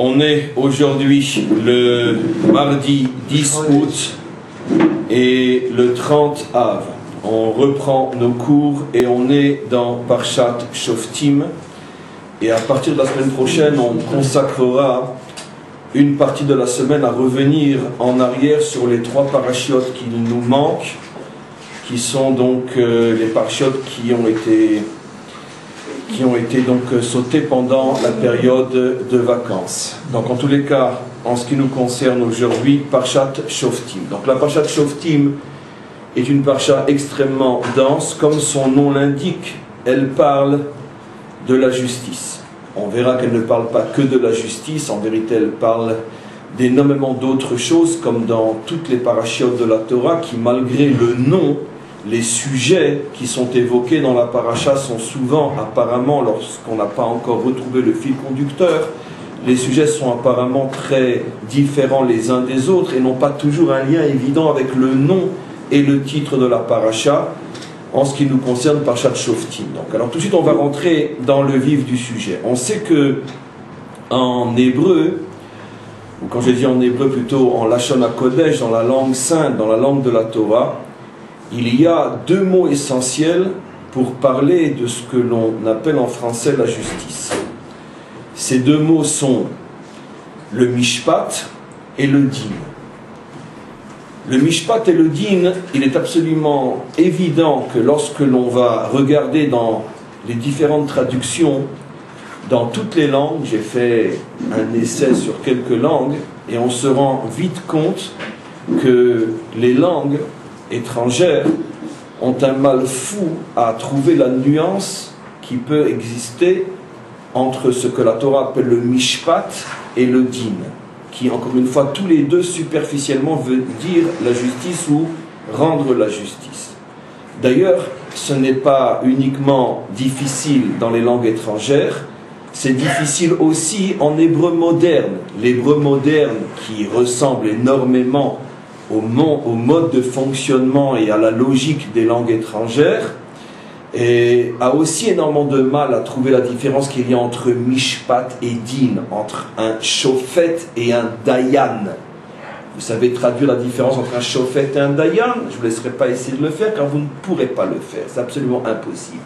On est aujourd'hui le mardi 10 août et le 30 Av. On reprend nos cours et on est dans Parshat Shoftim. Et à partir de la semaine prochaine, on consacrera une partie de la semaine à revenir en arrière sur les trois parachiotes qui nous manquent, qui sont donc les parachiotes qui ont été donc sautés pendant la période de vacances. Donc en tous les cas, en ce qui nous concerne aujourd'hui, Parshat Shoftim. Donc la Parshat Shoftim est une parsha extrêmement dense, comme son nom l'indique, elle parle de la justice. On verra qu'elle ne parle pas que de la justice, en vérité elle parle d'énormément d'autres choses, comme dans toutes les parachiotes de la Torah, qui malgré le nom, les sujets qui sont évoqués dans la paracha sont souvent, apparemment, lorsqu'on n'a pas encore retrouvé le fil conducteur, les sujets sont apparemment très différents les uns des autres et n'ont pas toujours un lien évident avec le nom et le titre de la paracha en ce qui nous concerne Parshat Shoftim. Donc, alors tout de suite on va rentrer dans le vif du sujet. On sait que en hébreu, ou quand je dis en hébreu plutôt en Lashon HaKodesh, dans la langue sainte, dans la langue de la Torah, il y a deux mots essentiels pour parler de ce que l'on appelle en français la justice. Ces deux mots sont le mishpat et le din. Le mishpat et le din, il est absolument évident que lorsque l'on va regarder dans les différentes traductions, dans toutes les langues, j'ai fait un essai sur quelques langues, et on se rend vite compte que les langues étrangères ont un mal fou à trouver la nuance qui peut exister entre ce que la Torah appelle le mishpat et le din, qui encore une fois tous les deux superficiellement veut dire la justice ou rendre la justice. D'ailleurs, ce n'est pas uniquement difficile dans les langues étrangères, c'est difficile aussi en hébreu moderne. L'hébreu moderne qui ressemble énormément au mode de fonctionnement et à la logique des langues étrangères, et a aussi énormément de mal à trouver la différence qu'il y a entre mishpat et din, entre un shofet et un dayan. Vous savez traduire la différence entre un shofet et un dayan? Je ne vous laisserai pas essayer de le faire car vous ne pourrez pas le faire, c'est absolument impossible.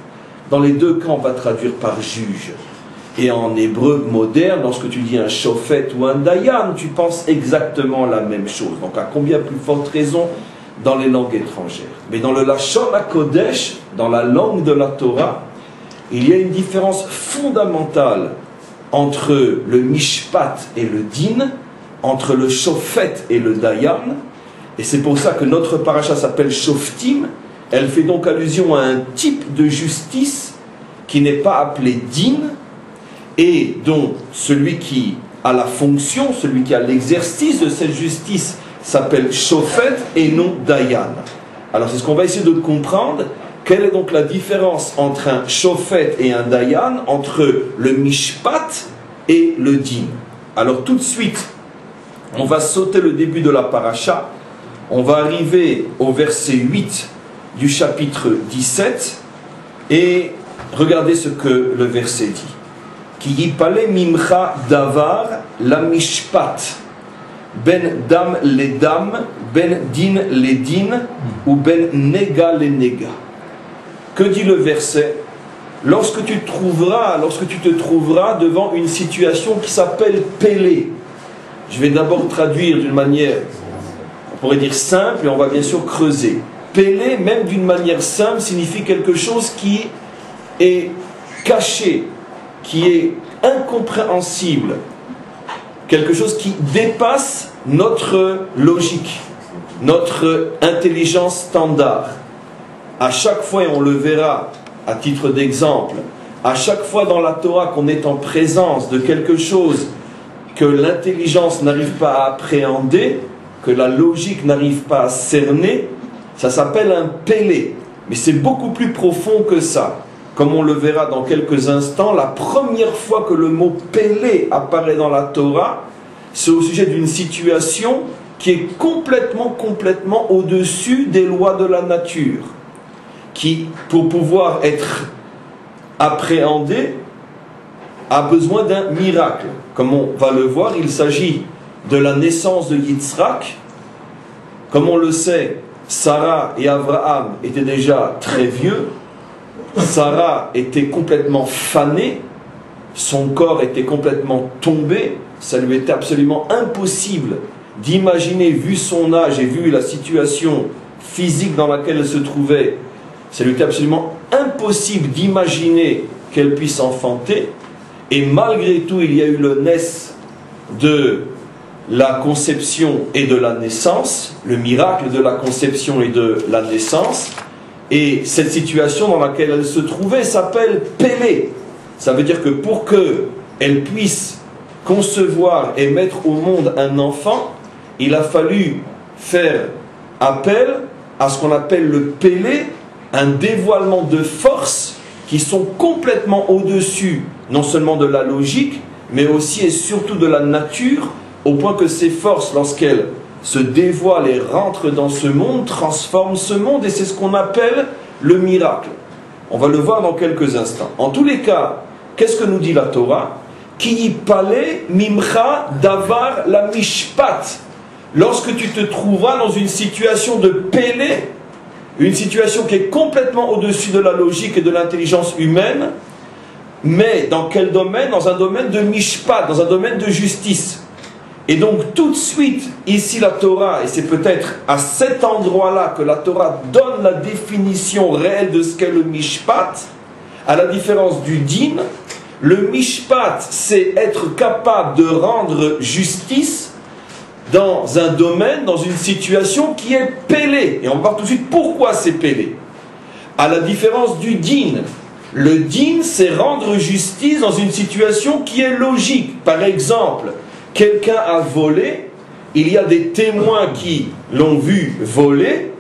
Dans les deux cas, on va traduire par juge. Et en hébreu moderne, lorsque tu dis un shofet ou un dayan, tu penses exactement la même chose. Donc à combien plus forte raison dans les langues étrangères. Mais dans le Lashon HaKodesh, dans la langue de la Torah, il y a une différence fondamentale entre le mishpat et le din, entre le shofet et le dayan. Et c'est pour ça que notre paracha s'appelle Shoftim. Elle fait donc allusion à un type de justice qui n'est pas appelé din, et dont celui qui a la fonction, celui qui a l'exercice de cette justice s'appelle shofet et non dayan. Alors c'est ce qu'on va essayer de comprendre. Quelle est donc la différence entre un shofet et un dayan, entre le mishpat et le din? Alors tout de suite, on va sauter le début de la paracha. On va arriver au verset 8 du chapitre 17 et regardez ce que le verset dit. Ki yipale mimcha davar la mishpat ben dam le dam, ben din le din, ou ben nega le nega. Que dit le verset? Lorsque tu te trouveras devant une situation qui s'appelle pélé. Je vais d'abord traduire d'une manière, on pourrait dire simple, et on va bien sûr creuser. Pélé, même d'une manière simple, signifie quelque chose qui est caché, qui est incompréhensible, quelque chose qui dépasse notre logique, notre intelligence standard. À chaque fois, et on le verra à titre d'exemple, à chaque fois dans la Torah qu'on est en présence de quelque chose que l'intelligence n'arrive pas à appréhender, que la logique n'arrive pas à cerner, ça s'appelle un pélé. Mais c'est beaucoup plus profond que ça. Comme on le verra dans quelques instants, la première fois que le mot pélé apparaît dans la Torah, c'est au sujet d'une situation qui est complètement au-dessus des lois de la nature, qui, pour pouvoir être appréhendée, a besoin d'un miracle. Comme on va le voir, il s'agit de la naissance de Yitzhak. Comme on le sait, Sarah et Abraham étaient déjà très vieux. Sarah était complètement fanée. Son corps était complètement tombé. Ça lui était absolument impossible d'imaginer, vu son âge et vu la situation physique dans laquelle elle se trouvait, ça lui était absolument impossible d'imaginer qu'elle puisse enfanter. Et malgré tout, il y a eu le naissance de la conception et de la naissance, le miracle de la conception et de la naissance. Et cette situation dans laquelle elle se trouvait s'appelle Pélé. Ça veut dire que pour qu'elle puisse concevoir et mettre au monde un enfant, il a fallu faire appel à ce qu'on appelle le Pélé, un dévoilement de forces qui sont complètement au-dessus, non seulement de la logique, mais aussi et surtout de la nature, au point que ces forces, lorsqu'elles se dévoilent et rentrent dans ce monde, transforment ce monde, et c'est ce qu'on appelle le miracle. On va le voir dans quelques instants. En tous les cas, qu'est-ce que nous dit la Torah? Ki yipale mimcha davar la mishpat. Lorsque tu te trouveras dans une situation de pélé, une situation qui est complètement au-dessus de la logique et de l'intelligence humaine, mais dans quel domaine? Dans un domaine de mishpat, dans un domaine de justice. Et donc tout de suite, ici la Torah, et c'est peut-être à cet endroit-là que la Torah donne la définition réelle de ce qu'est le mishpat, à la différence du din. Le mishpat, c'est être capable de rendre justice dans un domaine, dans une situation qui est pélée. Et on va voir tout de suite pourquoi c'est pélé. À la différence du din, le din, c'est rendre justice dans une situation qui est logique. Par exemple, quelqu'un a volé, il y a des témoins qui l'ont vu voler,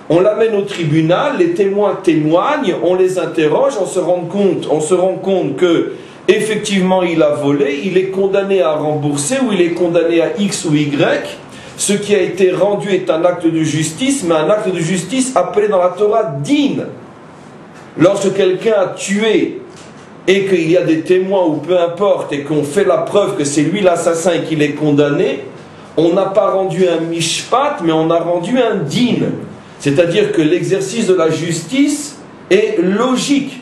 on l'amène au tribunal, les témoins témoignent, on les interroge, on se rend compte que effectivement il a volé, il est condamné à rembourser ou il est condamné à X ou Y. Ce qui a été rendu est un acte de justice, mais un acte de justice appelé dans la Torah din. Lorsque quelqu'un a tué et qu'il y a des témoins ou peu importe et qu'on fait la preuve que c'est lui l'assassin et qu'il est condamné, on n'a pas rendu un mishpat, mais on a rendu un din. C'est-à-dire que l'exercice de la justice est logique.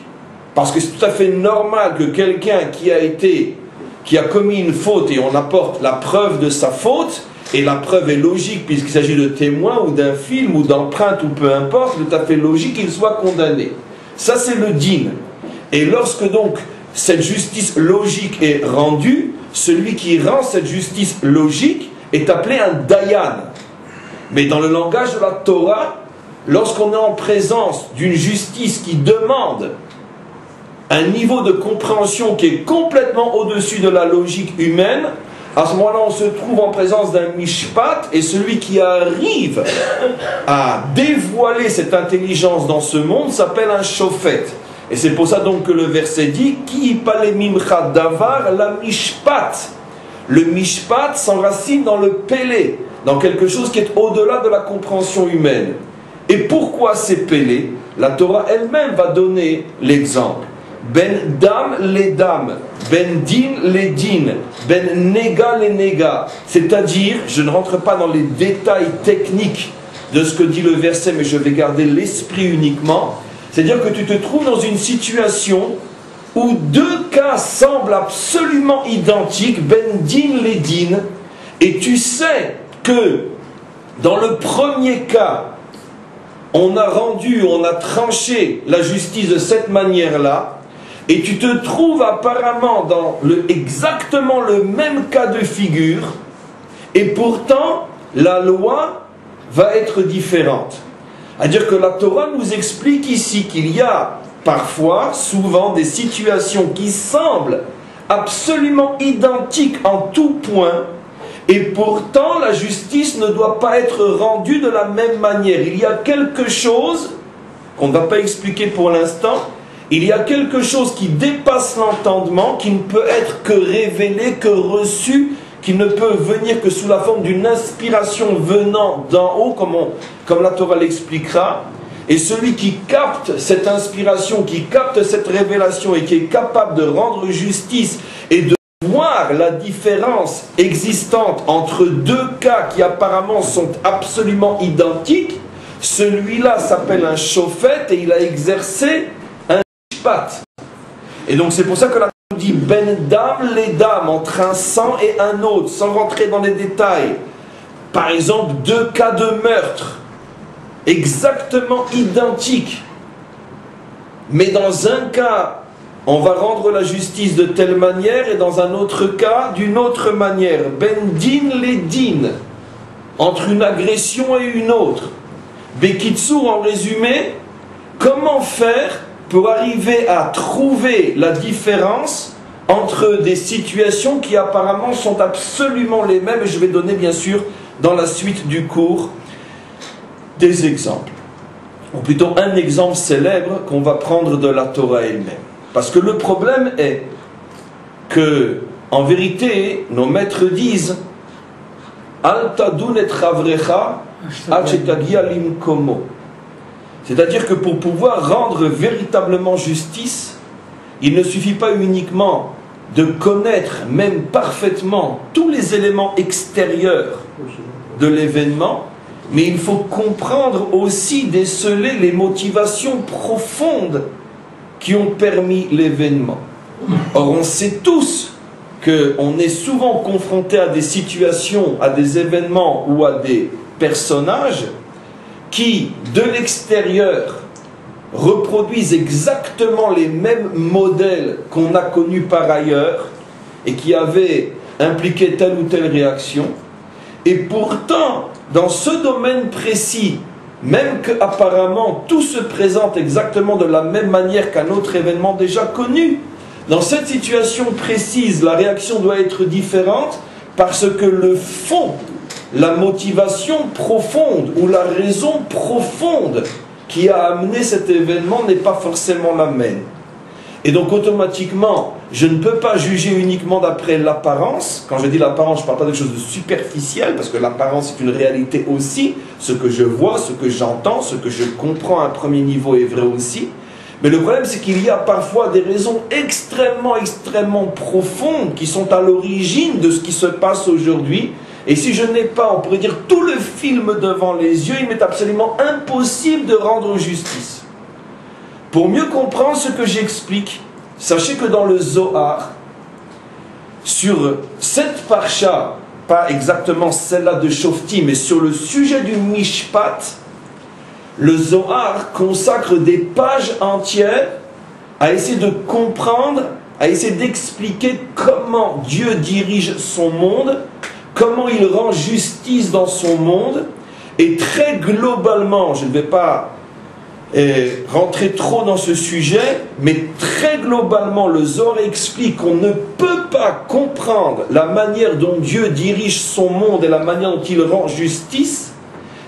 Parce que c'est tout à fait normal que quelqu'un qui a commis une faute et on apporte la preuve de sa faute, et la preuve est logique puisqu'il s'agit de témoins ou d'un film ou d'empreinte ou peu importe, c'est tout à fait logique qu'il soit condamné. Ça c'est le din. Et lorsque donc cette justice logique est rendue, celui qui rend cette justice logique est appelé un dayan. Mais dans le langage de la Torah, lorsqu'on est en présence d'une justice qui demande un niveau de compréhension qui est complètement au-dessus de la logique humaine, à ce moment-là on se trouve en présence d'un mishpat, et celui qui arrive à dévoiler cette intelligence dans ce monde s'appelle un shofet. Et c'est pour ça donc que le verset dit Ki pale mimcha davar la mishpat. Le mishpat s'enracine dans le pélé, dans quelque chose qui est au-delà de la compréhension humaine. Et pourquoi c'est pélé? La Torah elle-même va donner l'exemple. Ben dam les dames, ben din les din, ben nega les nega. C'est-à-dire, je ne rentre pas dans les détails techniques de ce que dit le verset, mais je vais garder l'esprit uniquement. C'est-à-dire que tu te trouves dans une situation où deux cas semblent absolument identiques, ben din les din, et tu sais que dans le premier cas, on a tranché la justice de cette manière-là, et tu te trouves apparemment dans exactement le même cas de figure, et pourtant la loi va être différente. C'est-à-dire que la Torah nous explique ici qu'il y a parfois, souvent, des situations qui semblent absolument identiques en tout point, et pourtant la justice ne doit pas être rendue de la même manière. Il y a quelque chose qu'on ne va pas expliquer pour l'instant. Il y a quelque chose qui dépasse l'entendement, qui ne peut être que révélé, que reçu, qui ne peut venir que sous la forme d'une inspiration venant d'en haut, comme la Torah l'expliquera. Et celui qui capte cette inspiration, qui capte cette révélation et qui est capable de rendre justice et de voir la différence existante entre deux cas qui apparemment sont absolument identiques. Celui-là s'appelle un shofet et il a exercé un mishpat. Et donc c'est pour ça que la Torah dit ben dam les dames entre un sang et un autre, sans rentrer dans les détails. Par exemple, deux cas de meurtre exactement identiques, mais dans un cas on va rendre la justice de telle manière et dans un autre cas d'une autre manière. Ben din les din, entre une agression et une autre. Bekitsur, en résumé, comment faire pour arriver à trouver la différence entre des situations qui apparemment sont absolument les mêmes, et je vais donner bien sûr dans la suite du cours des exemples, ou plutôt un exemple célèbre qu'on va prendre de la Torah elle-même. Parce que le problème est que, en vérité, nos maîtres disent Al tadun et chavrecha ad shetagia limkomo. C'est-à-dire que pour pouvoir rendre véritablement justice, il ne suffit pas uniquement de connaître même parfaitement tous les éléments extérieurs de l'événement, mais il faut comprendre aussi, déceler les motivations profondes qui ont permis l'événement. Or, on sait tous qu'on est souvent confronté à des situations, à des événements ou à des personnages qui, de l'extérieur, reproduisent exactement les mêmes modèles qu'on a connus par ailleurs et qui avaient impliqué telle ou telle réaction. Et pourtant, dans ce domaine précis, même qu'apparemment tout se présente exactement de la même manière qu'un autre événement déjà connu, dans cette situation précise, la réaction doit être différente parce que le fond, la motivation profonde ou la raison profonde qui a amené cet événement n'est pas forcément la même. Et donc automatiquement, je ne peux pas juger uniquement d'après l'apparence. Quand je dis l'apparence, je ne parle pas de quelque chose de superficiel, parce que l'apparence est une réalité aussi. Ce que je vois, ce que j'entends, ce que je comprends à un premier niveau est vrai aussi. Mais le problème, c'est qu'il y a parfois des raisons extrêmement, extrêmement profondes qui sont à l'origine de ce qui se passe aujourd'hui. Et si je n'ai pas, on pourrait dire, tout le film devant les yeux, il m'est absolument impossible de rendre justice. Pour mieux comprendre ce que j'explique, sachez que dans le Zohar, sur cette parsha, pas exactement celle-là de Shofti, mais sur le sujet du Mishpat, le Zohar consacre des pages entières à essayer de comprendre, à essayer d'expliquer comment Dieu dirige son monde, comment il rend justice dans son monde, et très globalement, je ne vais pas rentrer trop dans ce sujet, mais très globalement, le Zohar explique qu'on ne peut pas comprendre la manière dont Dieu dirige son monde et la manière dont il rend justice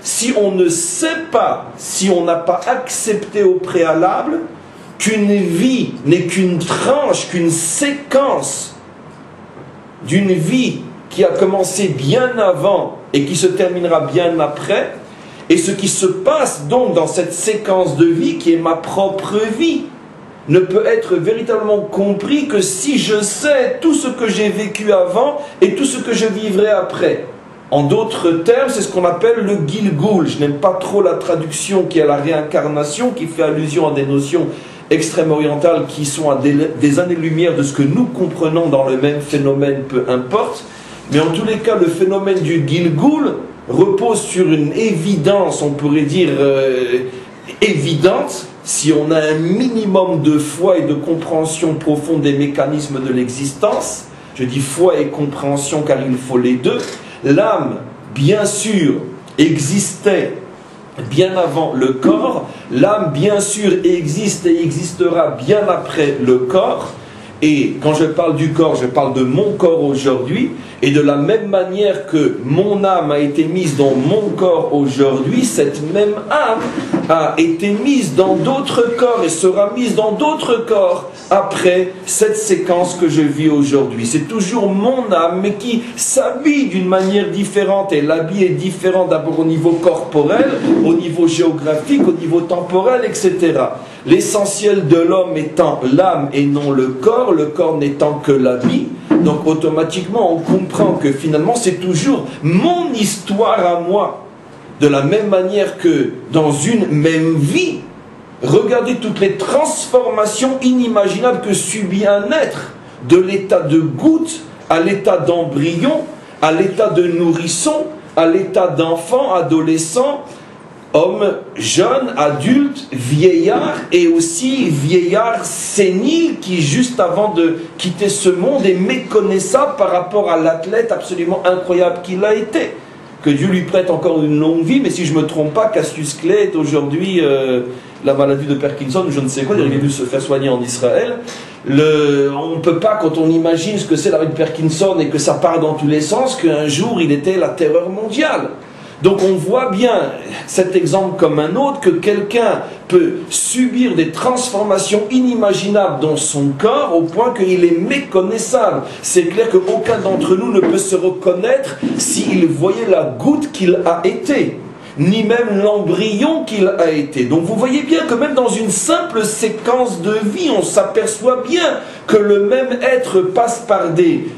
si on ne sait pas, si on n'a pas accepté au préalable qu'une vie n'est qu'une tranche, qu'une séquence d'une vie qui a commencé bien avant et qui se terminera bien après. Et ce qui se passe donc dans cette séquence de vie, qui est ma propre vie, ne peut être véritablement compris que si je sais tout ce que j'ai vécu avant et tout ce que je vivrai après. En d'autres termes, c'est ce qu'on appelle le Gilgul. Je n'aime pas trop la traduction qui est la réincarnation, qui fait allusion à des notions extrême-orientales qui sont à des années-lumière de ce que nous comprenons dans le même phénomène, peu importe. Mais en tous les cas, le phénomène du Gilgul repose sur une évidence, on pourrait dire évidente, si on a un minimum de foi et de compréhension profonde des mécanismes de l'existence. Je dis foi et compréhension car il faut les deux. L'âme, bien sûr, existait bien avant le corps. L'âme, bien sûr, existe et existera bien après le corps. Et quand je parle du corps, je parle de mon corps aujourd'hui. Et de la même manière que mon âme a été mise dans mon corps aujourd'hui, cette même âme a été mise dans d'autres corps et sera mise dans d'autres corps après cette séquence que je vis aujourd'hui. C'est toujours mon âme, mais qui s'habille d'une manière différente. Et l'habit est différent d'abord au niveau corporel, au niveau géographique, au niveau temporel, etc. l'essentiel de l'homme étant l'âme et non le corps n'étant que l'habit. Donc automatiquement on comprend que finalement c'est toujours mon histoire à moi. De la même manière que dans une même vie, regardez toutes les transformations inimaginables que subit un être, de l'état de goutte à l'état d'embryon, à l'état de nourrisson, à l'état d'enfant, adolescent, homme, jeune, adulte, vieillard, et aussi vieillard sénile qui, juste avant de quitter ce monde, est méconnaissable par rapport à l'athlète absolument incroyable qu'il a été. Que Dieu lui prête encore une longue vie, mais si je ne me trompe pas, Cassius Clay est aujourd'hui la maladie de Parkinson, je ne sais quoi, il aurait dû se faire soigner en Israël. On ne peut pas, quand on imagine ce que c'est la maladie de Parkinson et que ça part dans tous les sens, qu'un jour il était la terreur mondiale. Donc on voit bien cet exemple comme un autre, que quelqu'un peut subir des transformations inimaginables dans son corps au point qu'il est méconnaissable. C'est clair qu'aucun d'entre nous ne peut se reconnaître s'il voyait la goutte qu'il a été, ni même l'embryon qu'il a été. Donc vous voyez bien que même dans une simple séquence de vie, on s'aperçoit bien que le même être passe par des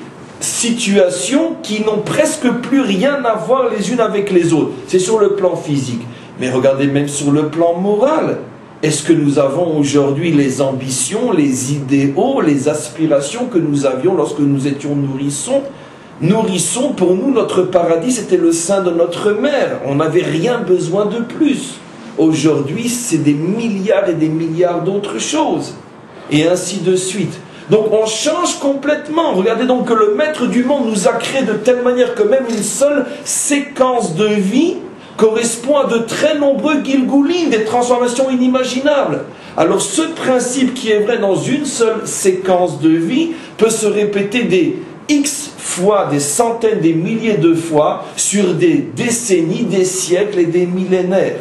situations qui n'ont presque plus rien à voir les unes avec les autres. C'est sur le plan physique. Mais regardez même sur le plan moral. Est-ce que nous avons aujourd'hui les ambitions, les idéaux, les aspirations que nous avions lorsque nous étions nourrissons? Nourrissons, pour nous, notre paradis, c'était le sein de notre mère. On n'avait rien besoin de plus. Aujourd'hui, c'est des milliards et des milliards d'autres choses. Et ainsi de suite. Donc on change complètement. Regardez donc que le maître du monde nous a créé de telle manière que même une seule séquence de vie correspond à de très nombreux Gilgulim, des transformations inimaginables. Alors ce principe qui est vrai dans une seule séquence de vie peut se répéter des X fois, des centaines, des milliers de fois sur des décennies, des siècles et des millénaires.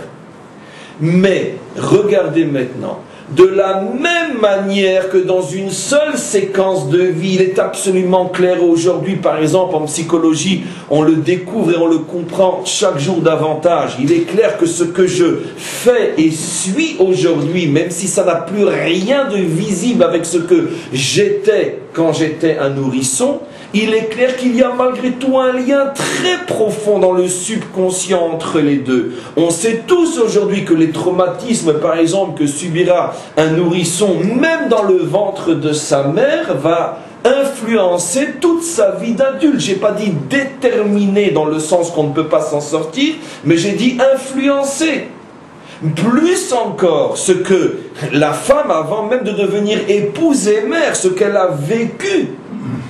Mais regardez maintenant. De la même manière que dans une seule séquence de vie, il est absolument clair aujourd'hui, par exemple en psychologie, on le découvre et on le comprend chaque jour davantage. Il est clair que ce que je fais et suis aujourd'hui, même si ça n'a plus rien de visible avec ce que j'étais quand j'étais un nourrisson, il est clair qu'il y a malgré tout un lien très profond dans le subconscient entre les deux. On sait tous aujourd'hui que les traumatismes, par exemple, que subira un nourrisson, même dans le ventre de sa mère, va influencer toute sa vie d'adulte. J'ai pas dit déterminer dans le sens qu'on ne peut pas s'en sortir, mais j'ai dit influencer. Plus encore, ce que la femme, avant même de devenir épouse et mère, ce qu'elle a vécu,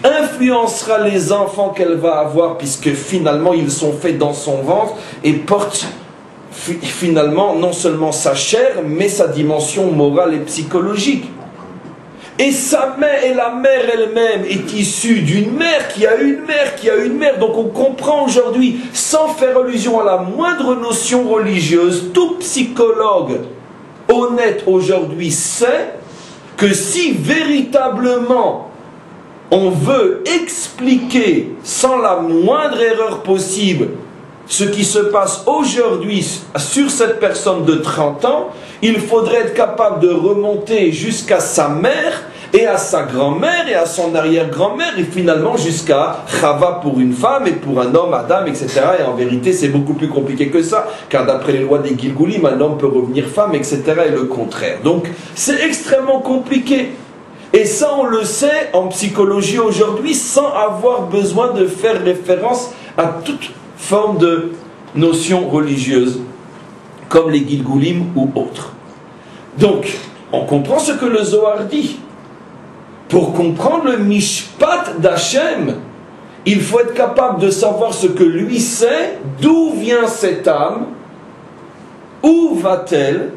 influencera les enfants qu'elle va avoir, puisque finalement ils sont faits dans son ventre et portent finalement non seulement sa chair, mais sa dimension morale et psychologique. Et sa mère, et la mère elle-même est issue d'une mère qui a une mère, qui a une mère. Donc on comprend aujourd'hui, sans faire allusion à la moindre notion religieuse, tout psychologue honnête aujourd'hui sait que si véritablement on veut expliquer sans la moindre erreur possible ce qui se passe aujourd'hui sur cette personne de 30 ans, il faudrait être capable de remonter jusqu'à sa mère et à sa grand-mère et à son arrière-grand-mère et finalement jusqu'à Chava pour une femme et pour un homme, Adam, etc. Et en vérité, c'est beaucoup plus compliqué que ça, car d'après les lois des Gilgulim, un homme peut revenir femme, etc. et le contraire. Donc, c'est extrêmement compliqué. Et ça, on le sait en psychologie aujourd'hui sans avoir besoin de faire référence à toute forme de notion religieuse, comme les Gilgulim ou autres. Donc, on comprend ce que le Zohar dit. Pour comprendre le Mishpat d'Hachem, il faut être capable de savoir ce que lui sait, d'où vient cette âme, où va-t-elle,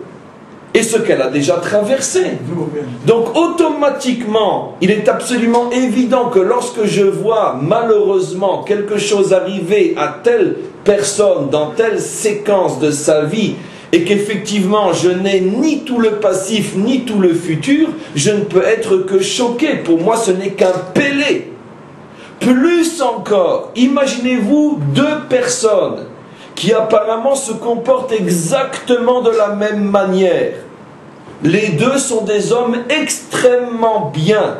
et ce qu'elle a déjà traversé. Donc automatiquement, il est absolument évident que lorsque je vois malheureusement quelque chose arriver à telle personne dans telle séquence de sa vie, et qu'effectivement je n'ai ni tout le passif ni tout le futur, je ne peux être que choqué. Pour moi ce n'est qu'un pélé. Plus encore, imaginez-vous deux personnes qui apparemment se comportent exactement de la même manière. Les deux sont des hommes extrêmement bien.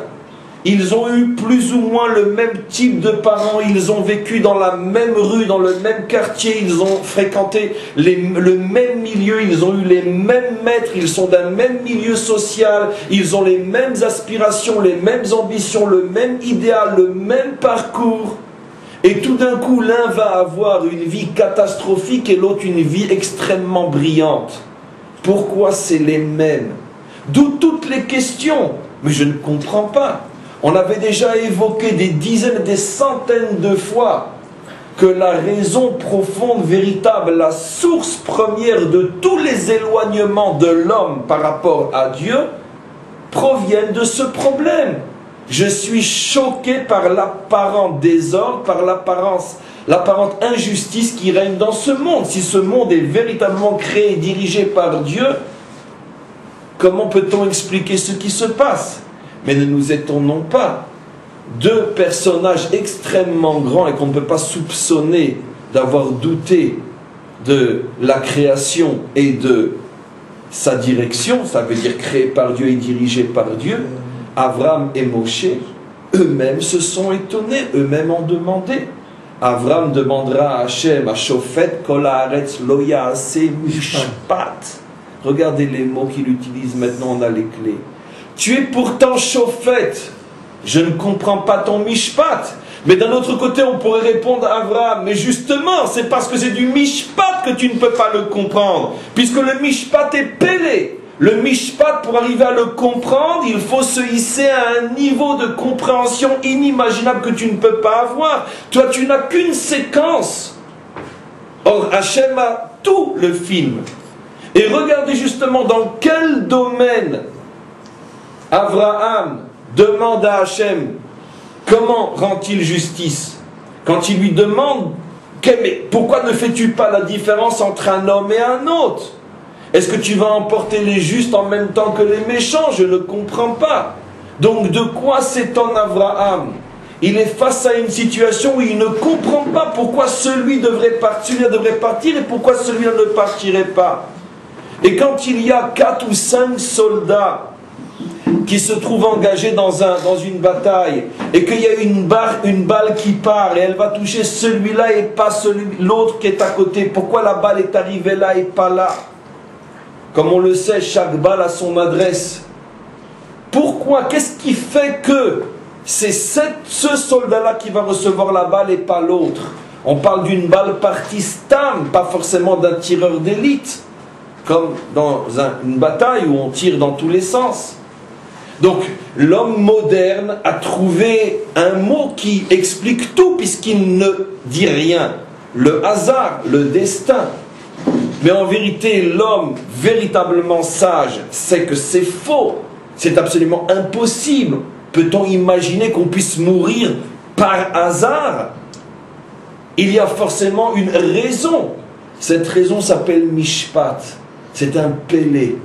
Ils ont eu plus ou moins le même type de parents, ils ont vécu dans la même rue, dans le même quartier, ils ont fréquenté le même milieu, ils ont eu les mêmes maîtres, ils sont d'un même milieu social, ils ont les mêmes aspirations, les mêmes ambitions, le même idéal, le même parcours. Et tout d'un coup, l'un va avoir une vie catastrophique et l'autre une vie extrêmement brillante. Pourquoi c'est les mêmes? D'où toutes les questions. Mais je ne comprends pas. On avait déjà évoqué des dizaines, des centaines de fois que la raison profonde, véritable, la source première de tous les éloignements de l'homme par rapport à Dieu proviennent de ce problème. Je suis choqué par l'apparent désordre, par l'apparente injustice qui règne dans ce monde. Si ce monde est véritablement créé et dirigé par Dieu, comment peut-on expliquer ce qui se passe? Mais ne nous étonnons pas. Deux personnages extrêmement grands et qu'on ne peut pas soupçonner d'avoir douté de la création et de sa direction, ça veut dire créé par Dieu et dirigé par Dieu, Abraham et Moshe, eux-mêmes se sont étonnés, eux-mêmes ont demandé. Abraham demandera à Hachem, à Shofet, Kol haaretz lo yaaseh mishpat. Regardez les mots qu'il utilise maintenant, on a les clés. Tu es pourtant Shofet, je ne comprends pas ton mishpat. Mais d'un autre côté, on pourrait répondre à Abraham, mais justement, c'est parce que c'est du mishpat que tu ne peux pas le comprendre, puisque le mishpat est pélé. Le mishpat, pour arriver à le comprendre, il faut se hisser à un niveau de compréhension inimaginable que tu ne peux pas avoir. Toi, tu n'as qu'une séquence. Or, Hachem a tout le film. Et regardez justement dans quel domaine Abraham demande à Hachem comment rend-il justice. Quand il lui demande mais pourquoi ne fais-tu pas la différence entre un homme et un autre? Est-ce que tu vas emporter les justes en même temps que les méchants? Je ne comprends pas. Donc de quoi s'étonne Abraham? Il est face à une situation où il ne comprend pas pourquoi celui-là devrait partir et pourquoi celui-là ne partirait pas. Et quand il y a 4 ou 5 soldats qui se trouvent engagés dans une bataille et qu'il y a une balle qui part et elle va toucher celui-là et pas l'autre qui est à côté, pourquoi la balle est arrivée là et pas là? Comme on le sait, chaque balle a son adresse. Pourquoi? Qu'est-ce qui fait que c'est ce soldat-là qui va recevoir la balle et pas l'autre? On parle d'une balle partie stam, pas forcément d'un tireur d'élite, comme dans une bataille où on tire dans tous les sens. Donc, l'homme moderne a trouvé un mot qui explique tout, puisqu'il ne dit rien. Le hasard, le destin. Mais en vérité, l'homme véritablement sage sait que c'est faux. C'est absolument impossible. Peut-on imaginer qu'on puisse mourir par hasard? Il y a forcément une raison. Cette raison s'appelle Mishpat. C'est un pélé.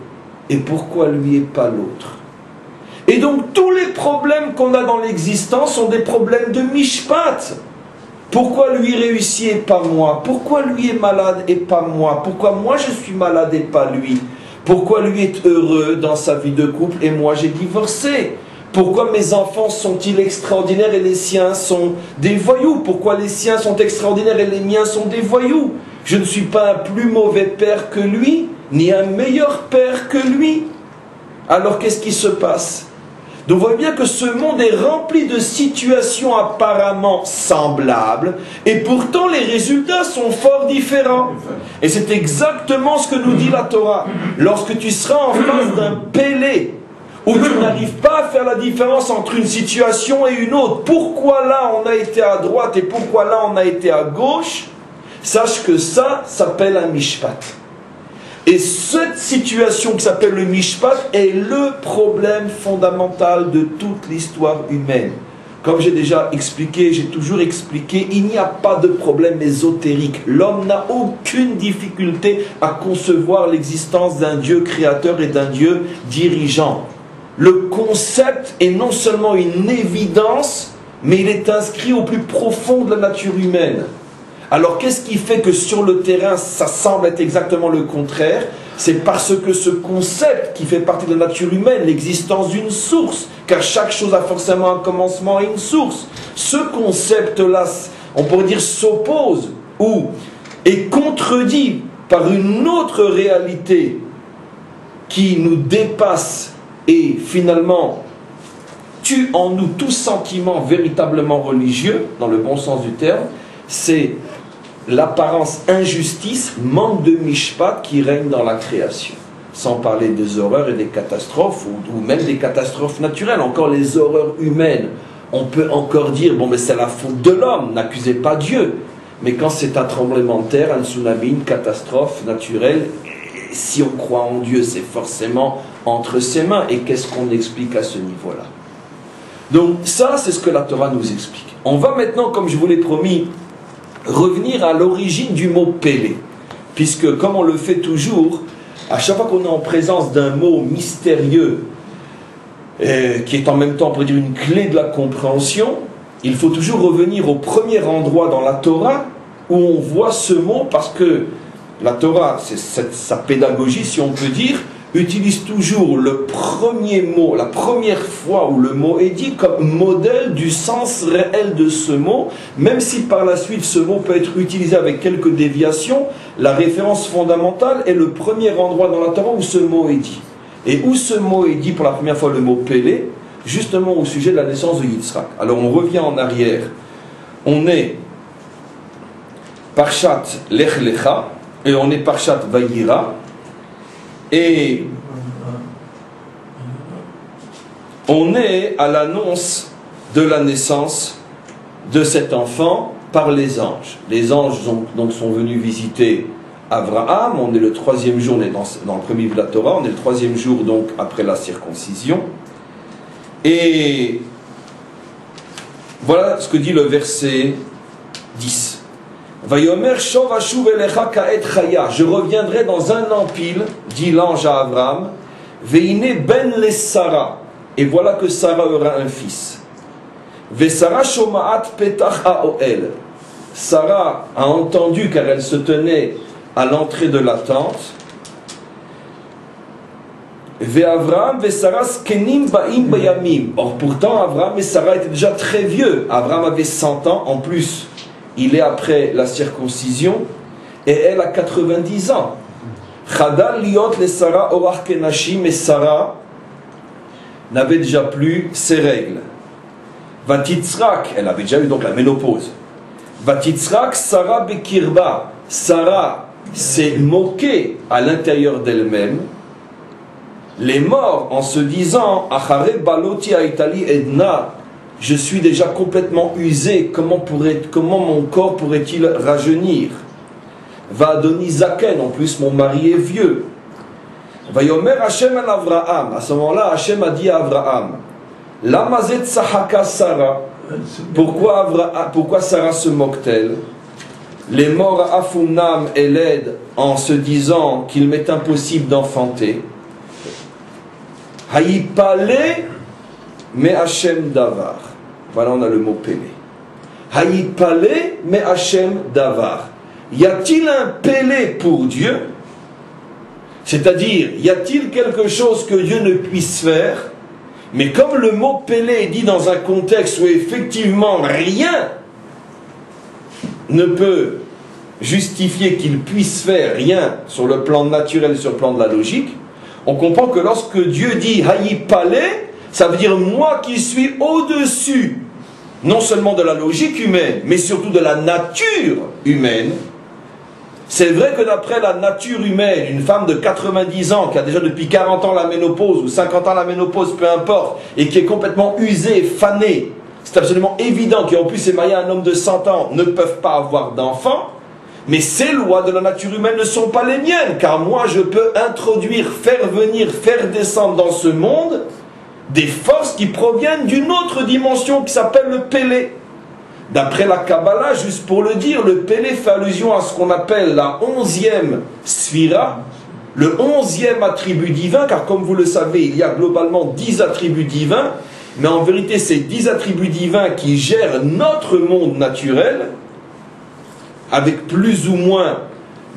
Et pourquoi lui et pas l'autre? Et donc tous les problèmes qu'on a dans l'existence sont des problèmes de Mishpat. Pourquoi lui réussit et pas moi? Pourquoi lui est malade et pas moi? Pourquoi moi je suis malade et pas lui? Pourquoi lui est heureux dans sa vie de couple et moi j'ai divorcé? Pourquoi mes enfants sont-ils extraordinaires et les siens sont des voyous? Pourquoi les siens sont extraordinaires et les miens sont des voyous? Je ne suis pas un plus mauvais père que lui, ni un meilleur père que lui. Alors qu'est-ce qui se passe? Donc on voit bien que ce monde est rempli de situations apparemment semblables, et pourtant les résultats sont fort différents. Et c'est exactement ce que nous dit la Torah. Lorsque tu seras en face d'un pélé, où tu n'arrives pas à faire la différence entre une situation et une autre, pourquoi là on a été à droite et pourquoi là on a été à gauche, sache que ça s'appelle un mishpat. Et cette situation qui s'appelle le mishpat est le problème fondamental de toute l'histoire humaine. Comme j'ai déjà expliqué, j'ai toujours expliqué, il n'y a pas de problème ésotérique. L'homme n'a aucune difficulté à concevoir l'existence d'un Dieu créateur et d'un Dieu dirigeant. Le concept est non seulement une évidence, mais il est inscrit au plus profond de la nature humaine. Alors qu'est-ce qui fait que sur le terrain, ça semble être exactement le contraire? C'est parce que ce concept qui fait partie de la nature humaine, l'existence d'une source, car chaque chose a forcément un commencement et une source. Ce concept-là, on pourrait dire, s'oppose ou est contredit par une autre réalité qui nous dépasse et finalement tue en nous tout sentiment véritablement religieux, dans le bon sens du terme, c'est l'apparence injustice, manque de mishpat qui règne dans la création. Sans parler des horreurs et des catastrophes, ou même des catastrophes naturelles. Encore les horreurs humaines, on peut encore dire, bon mais c'est la faute de l'homme, n'accusez pas Dieu. Mais quand c'est un tremblement de terre, un tsunami, une catastrophe naturelle, si on croit en Dieu, c'est forcément entre ses mains. Et qu'est-ce qu'on explique à ce niveau-là? Donc ça, c'est ce que la Torah nous explique. On va maintenant, comme je vous l'ai promis, revenir à l'origine du mot Pélé. Puisque, comme on le fait toujours, à chaque fois qu'on est en présence d'un mot mystérieux, qui est en même temps, on pourrait dire, une clé de la compréhension, il faut toujours revenir au premier endroit dans la Torah où on voit ce mot, parce que la Torah, c'est sa pédagogie, si on peut dire, utilise toujours le premier mot, la première fois où le mot est dit, comme modèle du sens réel de ce mot, même si par la suite ce mot peut être utilisé avec quelques déviations, la référence fondamentale est le premier endroit dans la Torah où ce mot est dit. Et où ce mot est dit pour la première fois, le mot Pélé, justement au sujet de la naissance de Yitzhak. Alors on revient en arrière, on est Parshat Lech Lecha, et on est Parshat Vayira, et on est à l'annonce de la naissance de cet enfant par les anges. Les anges donc sont venus visiter Abraham. On est le 3e jour, on est dans le premier livre de la Torah, on est le 3e jour donc après la circoncision. Et voilà ce que dit le verset 10. Vayomer shov ashuv elecha ka'et chaya. Je reviendrai dans un an pile, dit l'ange à Abraham. Veine ben les Sarah. Et voilà que Sarah aura un fils. Ve Sarah shoma'at petach ha'oel. Sarah a entendu, car elle se tenait à l'entrée de la tente. Ve Avraham ve Sarah skenim ba'im bayamim. Or pourtant Abraham et Sarah étaient déjà très vieux. Abraham avait 100 ans en plus. Il est après la circoncision et elle a 90 ans. Chadal liot le Sarah orach kenashim, et Sarah n'avait déjà plus ses règles. Vatitzrak, elle avait déjà eu donc la ménopause. Vatitzrak Sarah bekirba. Sarah s'est moquée à l'intérieur d'elle-même. Les morts en se disant Achare baloti aitali edna. Je suis déjà complètement usé, comment mon corps pourrait-il rajeunir? Va Adoni Zaken, en plus mon mari est vieux. Va Yomer Hashem al Avraham. À ce moment-là, Hashem a dit à Avraham, Lamazet Sahaka Sarah. Pourquoi Sarah se moque-t-elle? Les morts à Afunam et l'aide en se disant qu'il m'est impossible d'enfanter. Haïpale mais Hashem Davar. Voilà, on a le mot Pélé. Haïpale mais Hashem Davar. Y a-t-il un Pélé pour Dieu? C'est-à-dire, y a-t-il quelque chose que Dieu ne puisse faire? Mais comme le mot Pélé est dit dans un contexte où effectivement rien ne peut justifier qu'il puisse faire rien sur le plan naturel, sur le plan de la logique, on comprend que lorsque Dieu dit Haïpale, ça veut dire moi qui suis au-dessus, non seulement de la logique humaine, mais surtout de la nature humaine. C'est vrai que d'après la nature humaine, une femme de 90 ans, qui a déjà depuis 40 ans la ménopause, ou 50 ans la ménopause, peu importe, et qui est complètement usée, fanée, c'est absolument évident qu'en plus est mariée à un homme de 100 ans, ne peuvent pas avoir d'enfants. Mais ces lois de la nature humaine ne sont pas les miennes, car moi je peux introduire, faire venir, faire descendre dans ce monde des forces qui proviennent d'une autre dimension qui s'appelle le Pélé. D'après la Kabbalah, juste pour le dire, le Pélé fait allusion à ce qu'on appelle la 11e Sphira, le 11e attribut divin, car comme vous le savez, il y a globalement 10 attributs divins, mais en vérité, ces 10 attributs divins qui gèrent notre monde naturel avec plus ou moins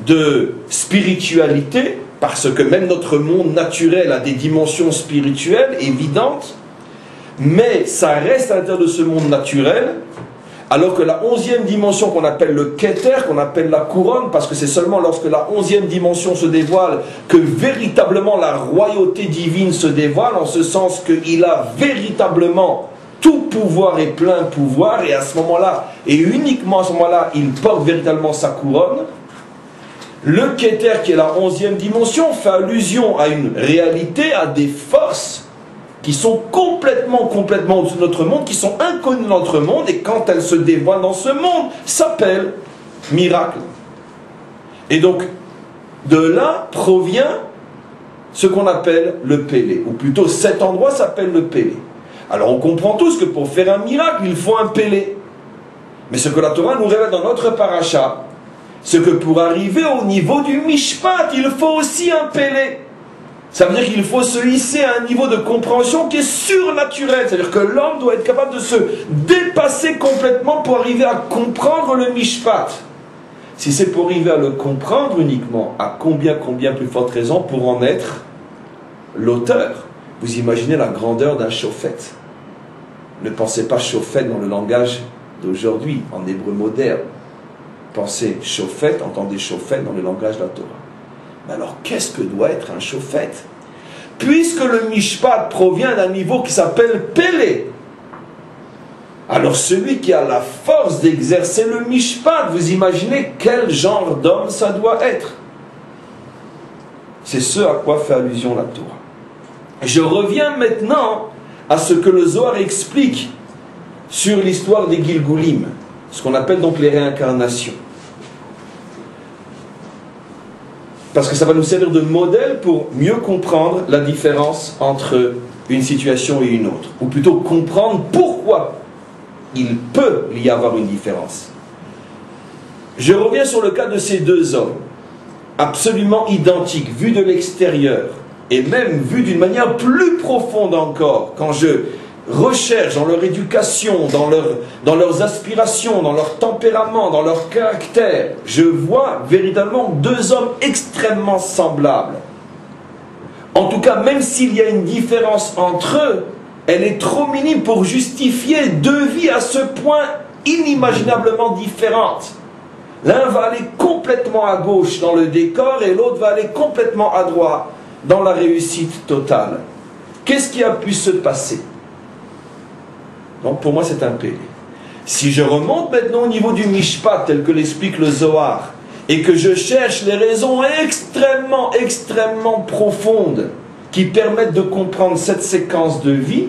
de spiritualité, parce que même notre monde naturel a des dimensions spirituelles évidentes, mais ça reste à l'intérieur de ce monde naturel, alors que la 11e dimension qu'on appelle le Keter, qu'on appelle la couronne, parce que c'est seulement lorsque la 11e dimension se dévoile que véritablement la royauté divine se dévoile, en ce sens qu'il a véritablement tout pouvoir et plein pouvoir, et à ce moment-là, et uniquement à ce moment-là, il porte véritablement sa couronne. Le Keter, qui est la 11e dimension, fait allusion à une réalité, à des forces qui sont complètement au-dessus de notre monde, qui sont inconnues dans notre monde, et quand elles se dévoilent dans ce monde, s'appellent miracles. Et donc, de là provient ce qu'on appelle le Pélé, ou plutôt cet endroit s'appelle le Pélé. Alors on comprend tous que pour faire un miracle, il faut un Pélé. Mais ce que la Torah nous révèle dans notre paracha, c'est que pour arriver au niveau du Mishpat, il faut aussi un Pélé. Ça veut dire qu'il faut se hisser à un niveau de compréhension qui est surnaturel. C'est-à-dire que l'homme doit être capable de se dépasser complètement pour arriver à comprendre le Mishpat. Si c'est pour arriver à le comprendre uniquement, à combien plus forte raison pour en être l'auteur. Vous imaginez la grandeur d'un shofet. Ne pensez pas shofet dans le langage d'aujourd'hui, en hébreu moderne. Pensez shofet, entendez shofet dans le langage de la Torah. Mais alors, qu'est-ce que doit être un shofet? Puisque le mishpat provient d'un niveau qui s'appelle Pélé, alors celui qui a la force d'exercer le mishpat, vous imaginez quel genre d'homme ça doit être? C'est ce à quoi fait allusion la Torah. Je reviens maintenant à ce que le Zohar explique sur l'histoire des Gilgulim, ce qu'on appelle donc les réincarnations. Parce que ça va nous servir de modèle pour mieux comprendre la différence entre une situation et une autre. Ou plutôt comprendre pourquoi il peut y avoir une différence. Je reviens sur le cas de ces deux hommes, absolument identiques, vus de l'extérieur, et même vus d'une manière plus profonde encore, quand je recherche dans leur éducation, dans leurs aspirations, dans leur tempérament, dans leur caractère, je vois véritablement deux hommes extrêmement semblables. En tout cas, même s'il y a une différence entre eux, elle est trop minime pour justifier deux vies à ce point inimaginablement différentes. L'un va aller complètement à gauche dans le décor et l'autre va aller complètement à droite dans la réussite totale. Qu'est-ce qui a pu se passer? Donc pour moi c'est un Pélé. Si je remonte maintenant au niveau du Mishpat tel que l'explique le Zohar et que je cherche les raisons extrêmement profondes qui permettent de comprendre cette séquence de vie,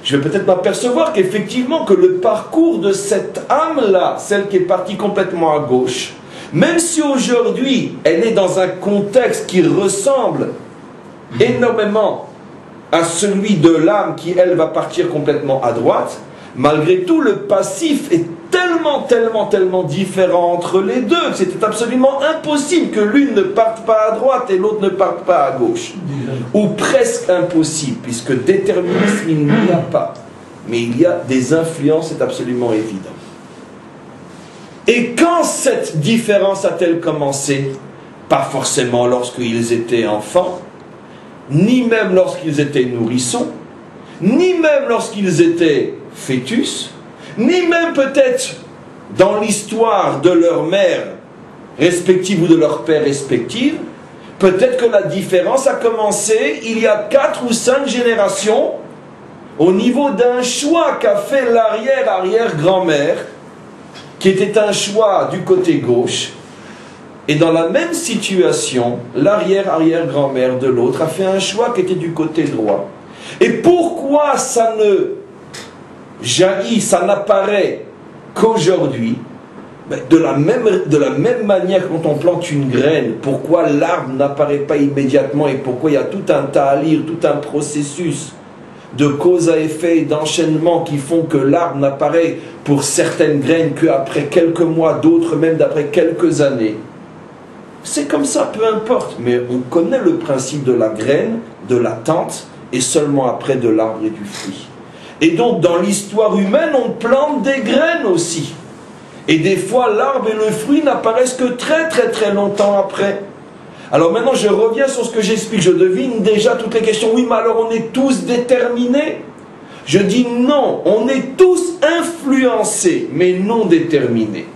je vais peut-être m'apercevoir qu'effectivement que le parcours de cette âme-là, celle qui est partie complètement à gauche, même si aujourd'hui elle est dans un contexte qui ressemble énormément à celui de l'âme qui, elle, va partir complètement à droite, malgré tout, le passif est tellement différent entre les deux, que c'était absolument impossible que l'une ne parte pas à droite et l'autre ne parte pas à gauche. Ou presque impossible, puisque déterminisme, il n'y a pas. Mais il y a des influences, c'est absolument évident. Et quand cette différence a-t-elle commencé? Pas forcément lorsqu'ils étaient enfants, ni même lorsqu'ils étaient nourrissons, ni même lorsqu'ils étaient fœtus, ni même peut-être dans l'histoire de leur mère respective ou de leur père respectif. Peut-être que la différence a commencé il y a 4 ou 5 générations au niveau d'un choix qu'a fait l'arrière-arrière-grand-mère, qui était un choix du côté gauche. Et dans la même situation, l'arrière-arrière-grand-mère de l'autre a fait un choix qui était du côté droit. Et pourquoi ça ne jaillit, ça n'apparaît qu'aujourd'hui? De la même manière quand on plante une graine, pourquoi l'arbre n'apparaît pas immédiatement et pourquoi il y a tout un ta'alir, tout un processus de cause à effet et d'enchaînement qui font que l'arbre n'apparaît pour certaines graines qu'après quelques mois, d'autres même d'après quelques années. C'est comme ça, peu importe, mais on connaît le principe de la graine, de la tente, et seulement après de l'arbre et du fruit. Et donc, dans l'histoire humaine, on plante des graines aussi. Et des fois, l'arbre et le fruit n'apparaissent que très très très longtemps après. Alors maintenant, je reviens sur ce que j'explique. Je devine déjà toutes les questions. Oui, mais alors on est tous déterminés? Je dis non, on est tous influencés, mais non déterminés.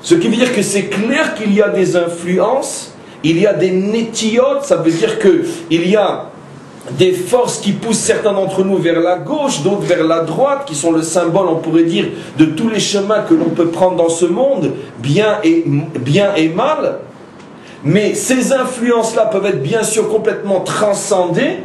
Ce qui veut dire que c'est clair qu'il y a des influences, il y a des netiotes, ça veut dire qu'il y a des forces qui poussent certains d'entre nous vers la gauche, d'autres vers la droite, qui sont le symbole, on pourrait dire, de tous les chemins que l'on peut prendre dans ce monde, bien et mal. Mais ces influences-là peuvent être bien sûr complètement transcendées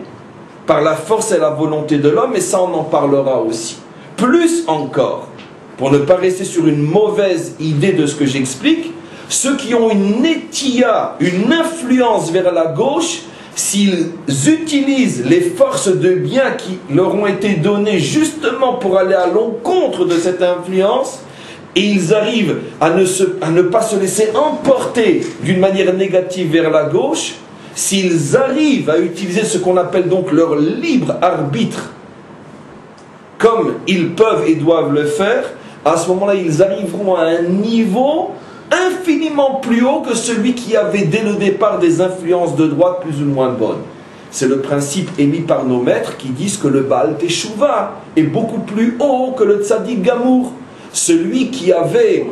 par la force et la volonté de l'homme, et ça on en parlera aussi. Plus encore, pour ne pas rester sur une mauvaise idée de ce que j'explique, ceux qui ont une netia, une influence vers la gauche, s'ils utilisent les forces de bien qui leur ont été données justement pour aller à l'encontre de cette influence, et ils arrivent à ne pas se laisser emporter d'une manière négative vers la gauche, s'ils arrivent à utiliser ce qu'on appelle donc leur libre arbitre, comme ils peuvent et doivent le faire, à ce moment-là, ils arriveront à un niveau infiniment plus haut que celui qui avait dès le départ des influences de droite plus ou moins bonnes. C'est le principe émis par nos maîtres qui disent que le Baal Teshuvah est beaucoup plus haut que le Tzadik Gamour. Celui qui avait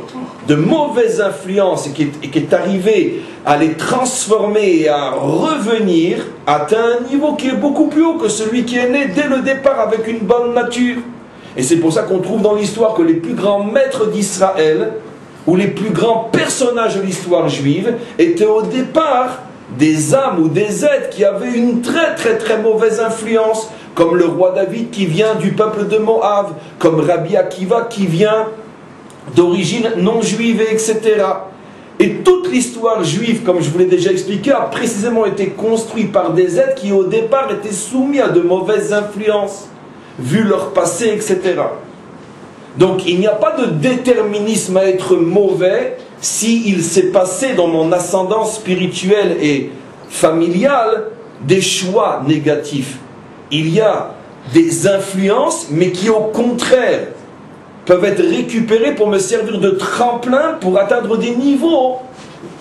de mauvaises influences et qui est arrivé à les transformer et à revenir, atteint un niveau qui est beaucoup plus haut que celui qui est né dès le départ avec une bonne nature. Et c'est pour ça qu'on trouve dans l'histoire que les plus grands maîtres d'Israël, ou les plus grands personnages de l'histoire juive, étaient au départ des âmes ou des êtres qui avaient une très très très mauvaise influence, comme le roi David qui vient du peuple de Moab, comme Rabbi Akiva qui vient d'origine non juive, etc. Et toute l'histoire juive, comme je vous l'ai déjà expliqué, a précisément été construite par des êtres qui au départ étaient soumis à de mauvaises influences, vu leur passé, etc. Donc il n'y a pas de déterminisme à être mauvais s'il s'est passé dans mon ascendance spirituelle et familiale des choix négatifs. Il y a des influences, mais qui au contraire peuvent être récupérées pour me servir de tremplin pour atteindre des niveaux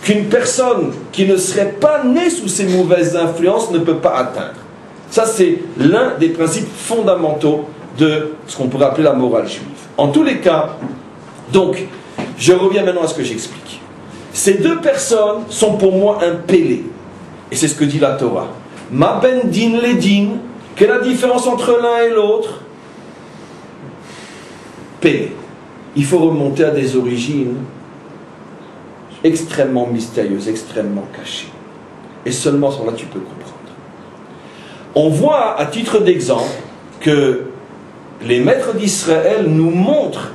qu'une personne qui ne serait pas née sous ces mauvaises influences ne peut pas atteindre. Ça, c'est l'un des principes fondamentaux de ce qu'on pourrait appeler la morale juive. En tous les cas, donc, je reviens maintenant à ce que j'explique. Ces deux personnes sont pour moi un pélé. Et c'est ce que dit la Torah. Ma ben din le din. Quelle est la différence entre l'un et l'autre? Pélé. Il faut remonter à des origines extrêmement mystérieuses, extrêmement cachées. Et seulement sur là tu peux comprendre. On voit, à titre d'exemple, que les maîtres d'Israël nous montrent,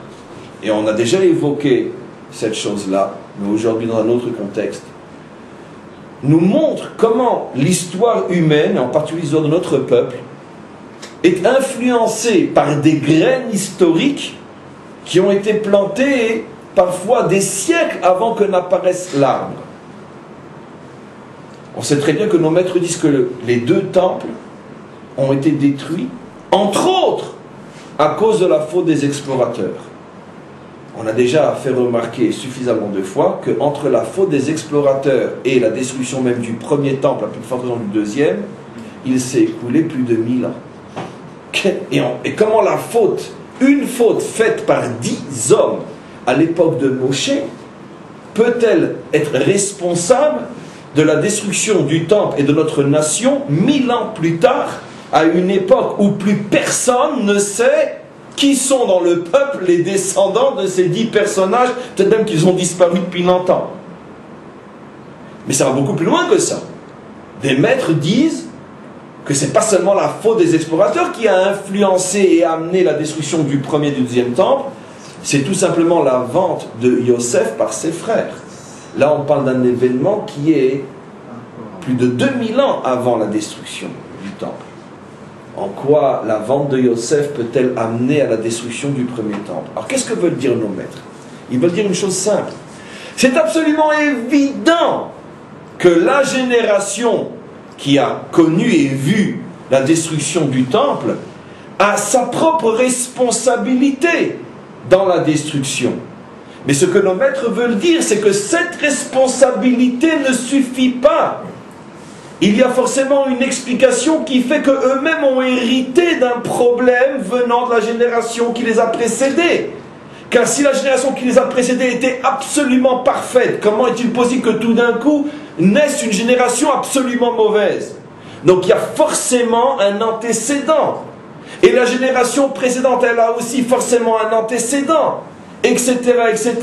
et on a déjà évoqué cette chose-là, mais aujourd'hui dans un autre contexte, nous montrent comment l'histoire humaine, en particulier l'histoire de notre peuple, est influencée par des graines historiques qui ont été plantées parfois des siècles avant que n'apparaisse l'arbre. On sait très bien que nos maîtres disent que les deux temples ont été détruits, entre autres, à cause de la faute des explorateurs. On a déjà fait remarquer suffisamment de fois qu'entre la faute des explorateurs et la destruction même du premier temple, à plus forte raison du deuxième, il s'est écoulé plus de 1000 ans. Et comment la faute, une faute faite par 10 hommes à l'époque de Moshe, peut-elle être responsable de la destruction du temple et de notre nation 1000 ans plus tard, à une époque où plus personne ne sait qui sont dans le peuple les descendants de ces 10 personnages, peut-être même qu'ils ont disparu depuis longtemps. Mais ça va beaucoup plus loin que ça. Des maîtres disent que ce n'est pas seulement la faute des explorateurs qui a influencé et amené la destruction du premier et du deuxième temple, c'est tout simplement la vente de Yosef par ses frères. Là on parle d'un événement qui est plus de 2000 ans avant la destruction du temple. En quoi la vente de Yosef peut-elle amener à la destruction du premier temple? Alors qu'est-ce que veulent dire nos maîtres? Ils veulent dire une chose simple. C'est absolument évident que la génération qui a connu et vu la destruction du temple a sa propre responsabilité dans la destruction. Mais ce que nos maîtres veulent dire, c'est que cette responsabilité ne suffit pas. Il y a forcément une explication qui fait qu'eux-mêmes ont hérité d'un problème venant de la génération qui les a précédés. Car si la génération qui les a précédés était absolument parfaite, comment est-il possible que tout d'un coup naisse une génération absolument mauvaise? Donc il y a forcément un antécédent. Et la génération précédente, elle a aussi forcément un antécédent, etc., etc.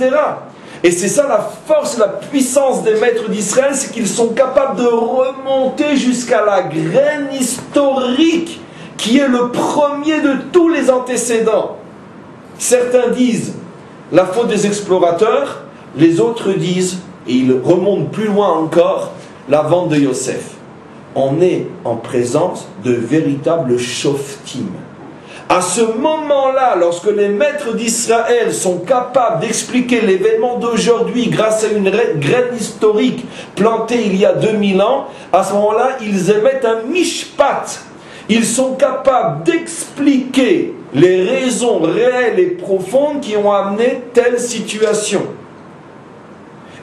Et c'est ça la force, la puissance des maîtres d'Israël, c'est qu'ils sont capables de remonter jusqu'à la graine historique, qui est le premier de tous les antécédents. Certains disent la faute des explorateurs, les autres disent, et ils remontent plus loin encore, la vente de Yosef. On est en présence de véritables shoftim. À ce moment-là, lorsque les maîtres d'Israël sont capables d'expliquer l'événement d'aujourd'hui grâce à une graine historique plantée il y a 2000 ans, à ce moment-là, ils émettent un mishpat. Ils sont capables d'expliquer les raisons réelles et profondes qui ont amené telle situation.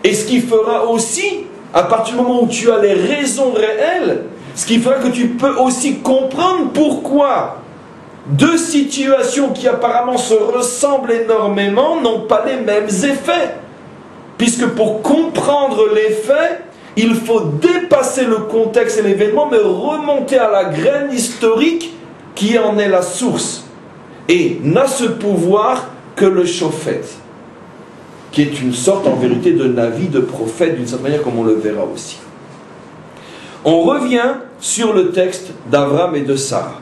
Et ce qui fera aussi, à partir du moment où tu as les raisons réelles, ce qui fera que tu peux aussi comprendre pourquoi deux situations qui apparemment se ressemblent énormément n'ont pas les mêmes effets. Puisque pour comprendre les faits, il faut dépasser le contexte et l'événement, mais remonter à la graine historique qui en est la source. Et n'a ce pouvoir que le Shofet, qui est une sorte en vérité de Navi, de prophète, d'une certaine manière, comme on le verra aussi. On revient sur le texte d'Abraham et de Sarah.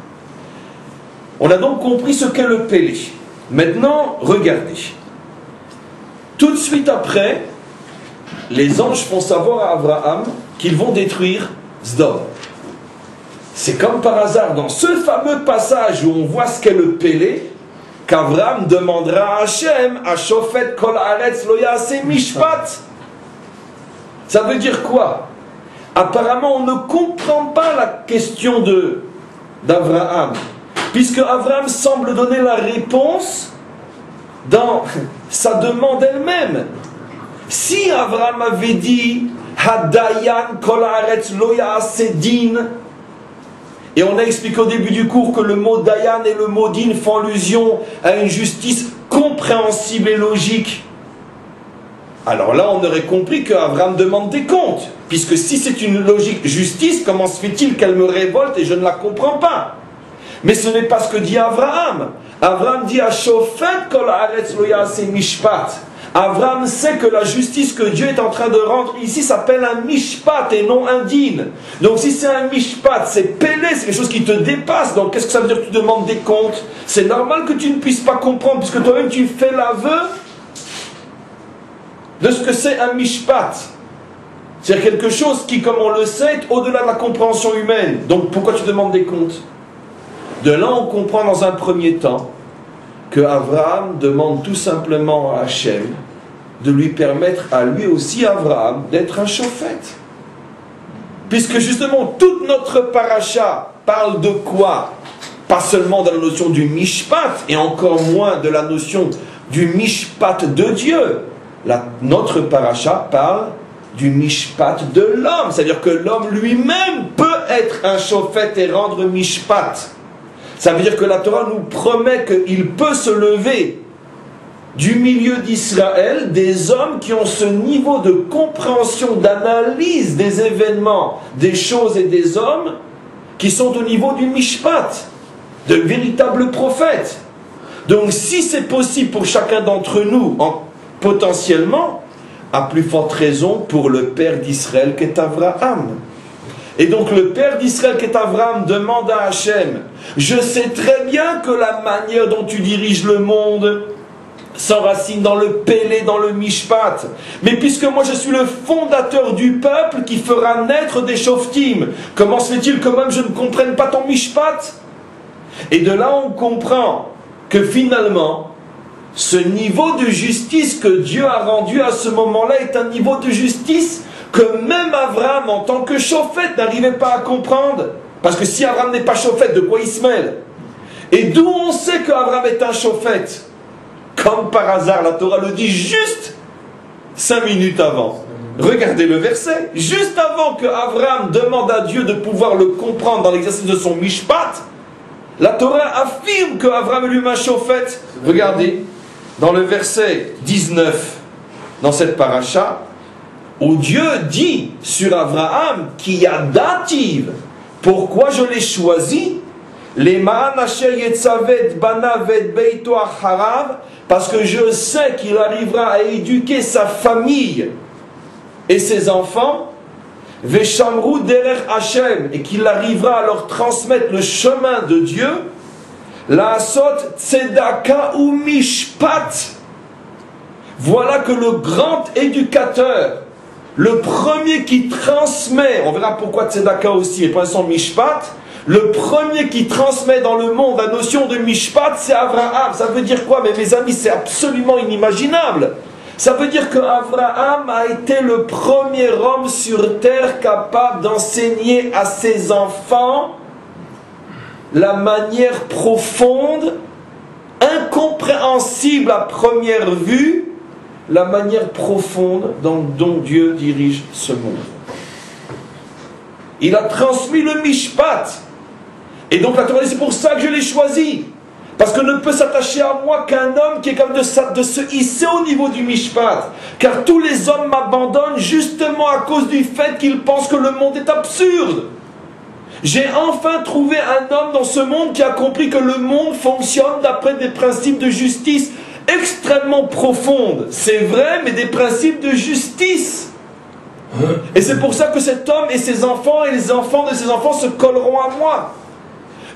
On a donc compris ce qu'est le Pélé. Maintenant, regardez. Tout de suite après, les anges font savoir à Abraham qu'ils vont détruire Sdom. C'est comme par hasard, dans ce fameux passage où on voit ce qu'est le Pélé, qu'Abraham demandera à Hachem, à Shofet Kol Haaretz Lo Ya'aseh Mishpat. Ça veut dire quoi? Apparemment, on ne comprend pas la question d'Abraham, puisque Abraham semble donner la réponse dans sa demande elle-même. Si Abraham avait dit Hadayan Kol Haaretz Lo Ya'aseh Din, et on a expliqué au début du cours que le mot Dayan et le mot Din font allusion à une justice compréhensible et logique, alors là on aurait compris qu'Abraham demande des comptes, puisque si c'est une logique justice, comment se fait-il qu'elle me révolte et je ne la comprends pas? Mais ce n'est pas ce que dit Abraham. Abraham dit à Shofet Kol Haaretz Lo Ya'aseh Mishpat. Abraham sait que la justice que Dieu est en train de rendre ici s'appelle un mishpat et non un din. Donc si c'est un mishpat, c'est pélé, c'est quelque chose qui te dépasse. Donc qu'est-ce que ça veut dire que tu demandes des comptes? C'est normal que tu ne puisses pas comprendre, puisque toi-même tu fais l'aveu de ce que c'est un mishpat. C'est quelque chose qui, comme on le sait, est au-delà de la compréhension humaine. Donc pourquoi tu demandes des comptes? De là on comprend dans un premier temps que Abraham demande tout simplement à Hachem de lui permettre à lui aussi, Abraham, d'être un Shofet. Puisque justement, toute notre paracha parle de quoi? Pas seulement de la notion du mishpat, et encore moins de la notion du mishpat de Dieu. Notre paracha parle du mishpat de l'homme. C'est-à-dire que l'homme lui-même peut être un Shofet et rendre mishpat. Ça veut dire que la Torah nous promet qu'il peut se lever du milieu d'Israël des hommes qui ont ce niveau de compréhension, d'analyse des événements, des choses et des hommes qui sont au niveau du mishpat, de véritables prophètes. Donc si c'est possible pour chacun d'entre nous, potentiellement, à plus forte raison pour le père d'Israël qu'est Abraham. Et donc le père d'Israël qu'est Abraham demande à Hachem, je sais très bien que la manière dont tu diriges le monde s'enracine dans le Pélé, dans le Mishpat. Mais puisque moi je suis le fondateur du peuple qui fera naître des Shoftim, comment se fait-il que même je ne comprenne pas ton Mishpat? Et de là on comprend que finalement, ce niveau de justice que Dieu a rendu à ce moment-là est un niveau de justice que même Abraham, en tant que Shofet, n'arrivait pas à comprendre. Parce que si Abraham n'est pas Shofet, de quoi il se mêle? Et d'où on sait qu'Abraham est un Shofet? Comme par hasard, la Torah le dit juste 5 minutes avant. Regardez le verset. Juste avant que Abraham demande à Dieu de pouvoir le comprendre dans l'exercice de son mishpat, la Torah affirme que Abraham est lui-même un prophète. Regardez, dans le verset 19, dans cette paracha, où Dieu dit sur Abraham qu'il y a dative. Pourquoi je l'ai choisi? Parce que je sais qu'il arrivera à éduquer sa famille et ses enfants, Veshamru derer Hashem, et qu'il arrivera à leur transmettre le chemin de Dieu, la asot tzedaka ou mishpat. Voilà que le grand éducateur, le premier qui transmet, on verra pourquoi tzedaka aussi, et pour l'instant mishpat, le premier qui transmet dans le monde la notion de mishpat, c'est Abraham. Ça veut dire quoi? Mais mes amis, c'est absolument inimaginable. Ça veut dire qu'Abraham a été le premier homme sur terre capable d'enseigner à ses enfants la manière profonde, incompréhensible à première vue, la manière profonde dont Dieu dirige ce monde. Il a transmis le mishpat. Et donc la Torah dit, c'est pour ça que je l'ai choisi. Parce que ne peut s'attacher à moi qu'un homme qui est capable de se hisser au niveau du mishpat. Car tous les hommes m'abandonnent justement à cause du fait qu'ils pensent que le monde est absurde. J'ai enfin trouvé un homme dans ce monde qui a compris que le monde fonctionne d'après des principes de justice extrêmement profondes. C'est vrai, mais des principes de justice. Et c'est pour ça que cet homme et ses enfants et les enfants de ses enfants se colleront à moi.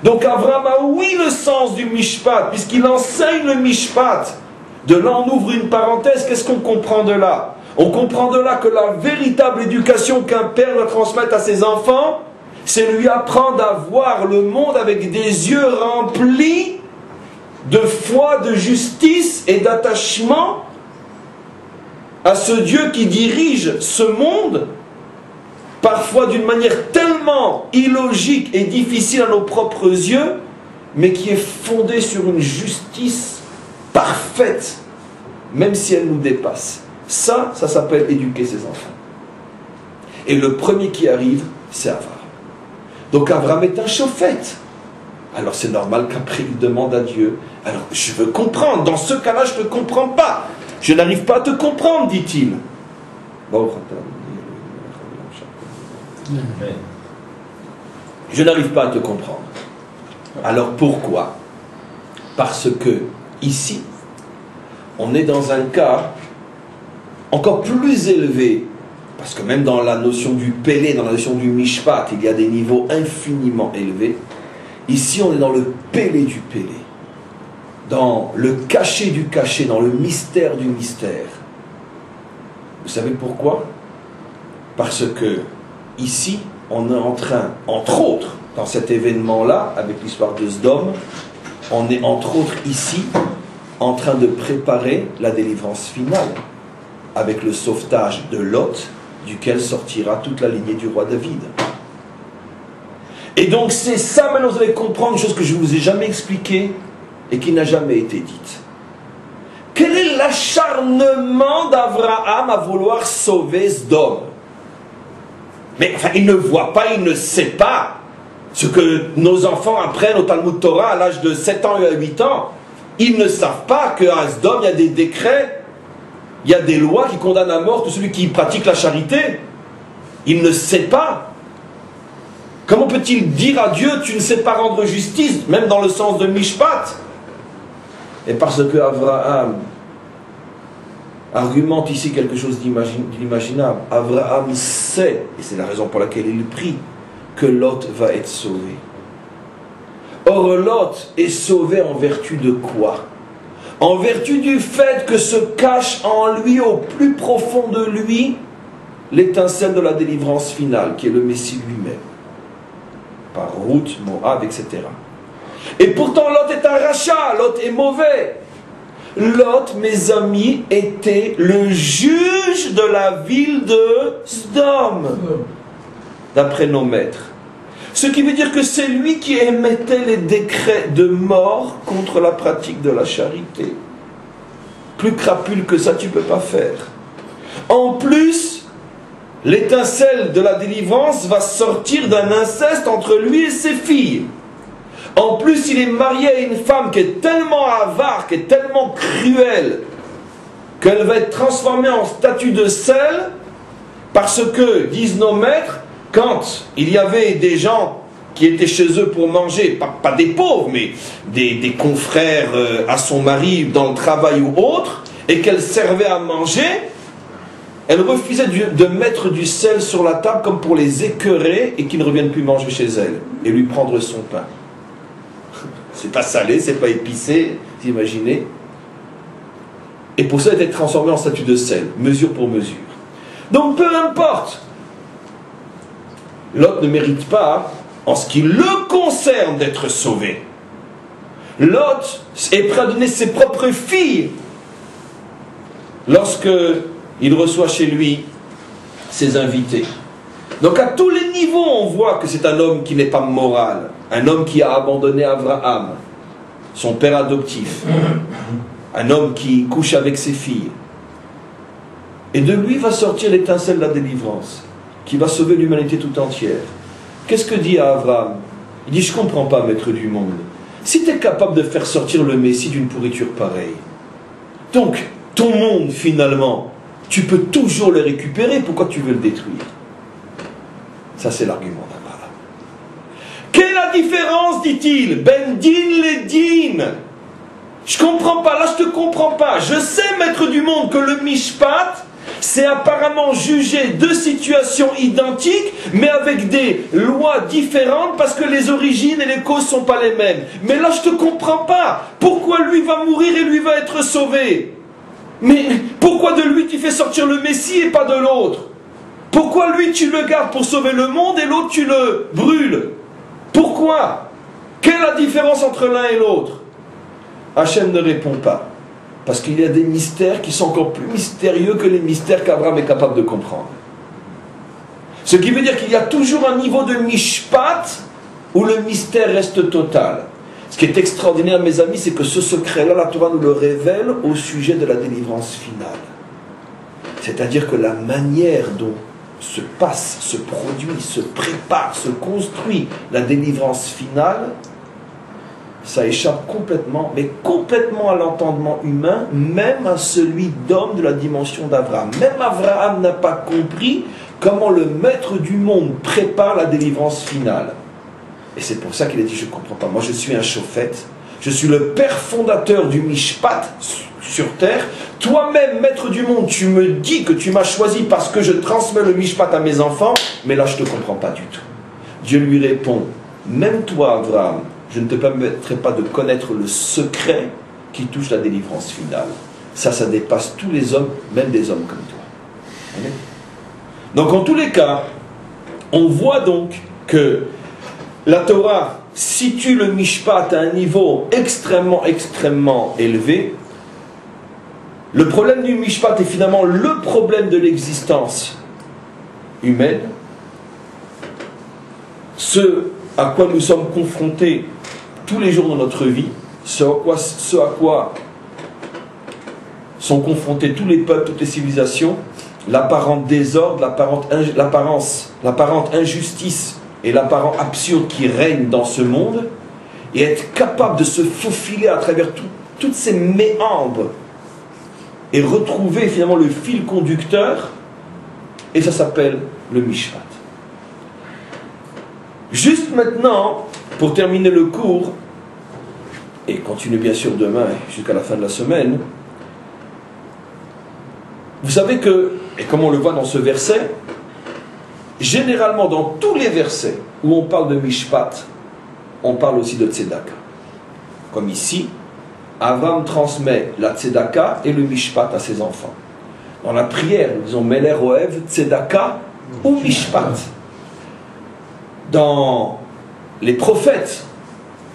Donc Abraham a oui le sens du mishpat, puisqu'il enseigne le mishpat. De là on ouvre une parenthèse, qu'est-ce qu'on comprend de là? On comprend de là que la véritable éducation qu'un père doit transmettre à ses enfants, c'est lui apprendre à voir le monde avec des yeux remplis de foi, de justice et d'attachement à ce Dieu qui dirige ce monde, parfois d'une manière tellement illogique et difficile à nos propres yeux, mais qui est fondée sur une justice parfaite, même si elle nous dépasse. Ça s'appelle éduquer ses enfants. Et le premier qui arrive, c'est Abraham. Donc Abraham est un prophète. Alors c'est normal qu'après il demande à Dieu, alors je veux comprendre, dans ce cas-là je ne te comprends pas. Je n'arrive pas à te comprendre, dit-il. Je n'arrive pas à te comprendre. Alors pourquoi? Parce que ici, on est dans un cas encore plus élevé, parce que même dans la notion du Pélé, dans la notion du Mishpat, il y a des niveaux infiniment élevés. Ici, on est dans le Pélé du Pélé, dans le caché du caché, dans le mystère du mystère. Vous savez pourquoi? Parce que ici, on est en train, entre autres, dans cet événement-là, avec l'histoire de Sdom, on est entre autres ici, en train de préparer la délivrance finale, avec le sauvetage de Lot, duquel sortira toute la lignée du roi David. Et donc c'est ça, maintenant vous allez comprendre une chose que je ne vous ai jamais expliquée, et qui n'a jamais été dite. Quel est l'acharnement d'Abraham à vouloir sauver Sdom? Mais enfin, il ne voit pas, il ne sait pas ce que nos enfants apprennent au Talmud Torah à l'âge de 7 ans et à 8 ans. Ils ne savent pas qu'à Sdom, il y a des décrets, il y a des lois qui condamnent à mort tout celui qui pratique la charité. Il ne sait pas. Comment peut-il dire à Dieu, tu ne sais pas rendre justice, même dans le sens de Mishpat? Et parce que Abraham argumente ici quelque chose d'inimaginable. Abraham sait, et c'est la raison pour laquelle il prie, que Lot va être sauvé. Or, Lot est sauvé en vertu de quoi? En vertu du fait que se cache en lui, au plus profond de lui, l'étincelle de la délivrance finale, qui est le Messie lui-même. Par Ruth, Moab, etc. Et pourtant, Lot est un rachat, Lot est mauvais. Lot, mes amis, était le juge de la ville de Sdom, d'après nos maîtres. Ce qui veut dire que c'est lui qui émettait les décrets de mort contre la pratique de la charité. Plus crapule que ça, tu ne peux pas faire. En plus, l'étincelle de la délivrance va sortir d'un inceste entre lui et ses filles. En plus, il est marié à une femme qui est tellement avare, qui est tellement cruelle, qu'elle va être transformée en statue de sel, parce que, disent nos maîtres, quand il y avait des gens qui étaient chez eux pour manger, pas des pauvres, mais des confrères à son mari dans le travail ou autre, et qu'elle servait à manger, elle refusait de mettre du sel sur la table comme pour les écœurer et qu'ils ne reviennent plus manger chez elle et lui prendre son pain. C'est pas salé, c'est pas épicé, vous imaginez. Et pour ça, elle était transformée en statue de sel, mesure pour mesure. Donc peu importe, Lot ne mérite pas, en ce qui le concerne, d'être sauvé. Lot est prêt à donner ses propres filles lorsque il reçoit chez lui ses invités. Donc à tous les niveaux, on voit que c'est un homme qui n'est pas moral, un homme qui a abandonné Abraham, son père adoptif, un homme qui couche avec ses filles. Et de lui va sortir l'étincelle de la délivrance, qui va sauver l'humanité tout entière. Qu'est-ce que dit Abraham? Il dit, je ne comprends pas, maître du monde. Si tu es capable de faire sortir le Messie d'une pourriture pareille, donc ton monde finalement, tu peux toujours le récupérer, pourquoi tu veux le détruire? Ça c'est l'argument d'Abraham. Quelle est la différence, dit-il? Ben din les din. Je comprends pas, là je te comprends pas. Je sais, maître du monde, que le mishpat, c'est apparemment juger deux situations identiques, mais avec des lois différentes, parce que les origines et les causes ne sont pas les mêmes. Mais là je te comprends pas. Pourquoi lui va mourir et lui va être sauvé? Mais pourquoi de lui tu fais sortir le Messie et pas de l'autre? Pourquoi lui tu le gardes pour sauver le monde et l'autre tu le brûles? Pourquoi? Quelle est la différence entre l'un et l'autre? Hachem ne répond pas. Parce qu'il y a des mystères qui sont encore plus mystérieux que les mystères qu'Abraham est capable de comprendre. Ce qui veut dire qu'il y a toujours un niveau de mishpat où le mystère reste total. Ce qui est extraordinaire, mes amis, c'est que ce secret-là, la Torah nous le révèle au sujet de la délivrance finale. C'est-à-dire que la manière dont se passe, se produit, se prépare, se construit la délivrance finale, ça échappe complètement, mais complètement à l'entendement humain, même à celui d'homme de la dimension d'Abraham. Même Abraham n'a pas compris comment le maître du monde prépare la délivrance finale. Et c'est pour ça qu'il a dit, je ne comprends pas, moi je suis un chauffette, je suis le père fondateur du Mishpat sur terre, toi-même, maître du monde, tu me dis que tu m'as choisi parce que je transmets le Mishpat à mes enfants, mais là je ne te comprends pas du tout. Dieu lui répond, même toi Abraham, je ne te permettrai pas de connaître le secret qui touche la délivrance finale. Ça dépasse tous les hommes, même des hommes comme toi. Amen. Donc en tous les cas, on voit donc que la Torah situe le Mishpat à un niveau extrêmement élevé. Le problème du Mishpat est finalement le problème de l'existence humaine. Ce à quoi nous sommes confrontés tous les jours de notre vie, ce à quoi sont confrontés tous les peuples, toutes les civilisations, l'apparent désordre, l'apparente injustice et l'apparent absurde qui règne dans ce monde, et être capable de se faufiler à travers toutes ces méandres et retrouver finalement le fil conducteur, et ça s'appelle le Mishpat. Juste maintenant, pour terminer le cours, et continuer bien sûr demain jusqu'à la fin de la semaine, vous savez que, et comme on le voit dans ce verset, généralement dans tous les versets où on parle de Mishpat, on parle aussi de Tzedaka. Comme ici, Abraham transmet la Tzedaka et le Mishpat à ses enfants. Dans la prière, nous disons Meler Oev, Tzedaka ou Mishpat. Dans les prophètes,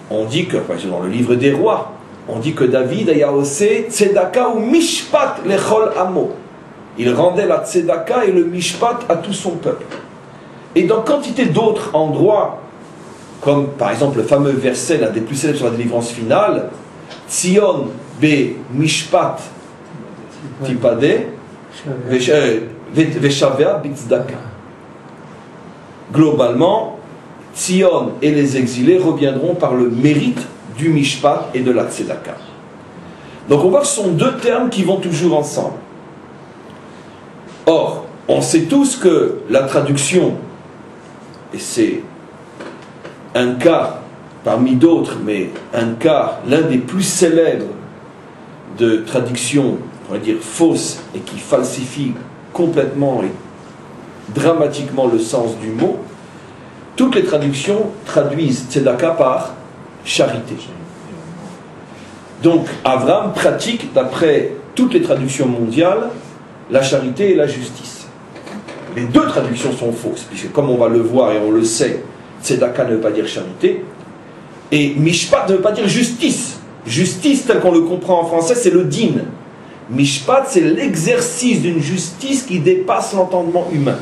on dit que, par exemple dans le livre des rois, on dit que David a osé Tzedaka ou Mishpat lechol amo. Il rendait la Tzedaka et le Mishpat à tout son peuple. Et dans quantité d'autres endroits, comme par exemple le fameux verset, l'un des plus célèbres sur la délivrance finale, Tzion be Mishpat Tipade, Veshavea Bitzdaka. Globalement, Tzion et les exilés reviendront par le mérite du Mishpat et de la Tzedaka. Donc on voit que ce sont deux termes qui vont toujours ensemble. Or, on sait tous que la traduction, et c'est un cas parmi d'autres, mais un cas, l'un des plus célèbres de traduction, on va dire fausse, et qui falsifie complètement et dramatiquement le sens du mot, toutes les traductions traduisent tzedaka par charité. Donc Abraham pratique, d'après toutes les traductions mondiales, la charité et la justice. Les deux traductions sont fausses, puisque comme on va le voir et on le sait, tzedaka ne veut pas dire charité, et mishpat ne veut pas dire justice. Justice, tel qu'on le comprend en français, c'est le din. Mishpat, c'est l'exercice d'une justice qui dépasse l'entendement humain.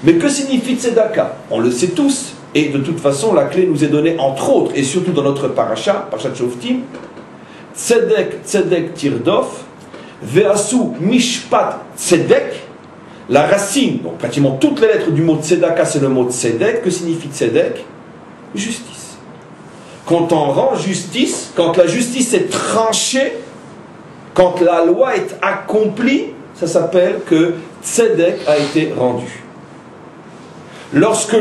Mais que signifie tzedaka? On le sait tous, et de toute façon, la clé nous est donnée, entre autres, et surtout dans notre parasha, parashat Shoftim, tzedek, tzedek, tirdof, ve'asu, mishpat, tzedek, la racine, donc pratiquement toutes les lettres du mot tzedaka, c'est le mot tzedek. Que signifie tzedek? Justice. Quand on rend justice, quand la justice est tranchée, quand la loi est accomplie, ça s'appelle que tzedek a été rendu. Lorsque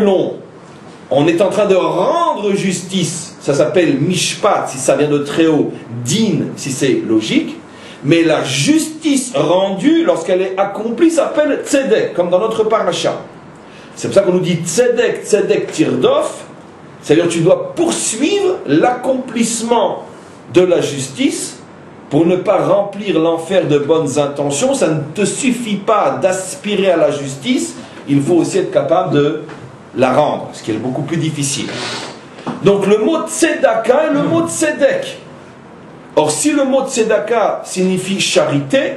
on est en train de rendre justice, ça s'appelle mishpat, si ça vient de très haut, din, si c'est logique, mais la justice rendue, lorsqu'elle est accomplie, s'appelle tzedek, comme dans notre parasha. C'est pour ça qu'on nous dit tzedek, tzedek, tirdof, c'est-à-dire que tu dois poursuivre l'accomplissement de la justice pour ne pas remplir l'enfer de bonnes intentions. Ça ne te suffit pas d'aspirer à la justice, il faut aussi être capable de la rendre, ce qui est beaucoup plus difficile. Donc le mot tzedaka est le mot tzedek. Or si le mot tzedaka signifie charité,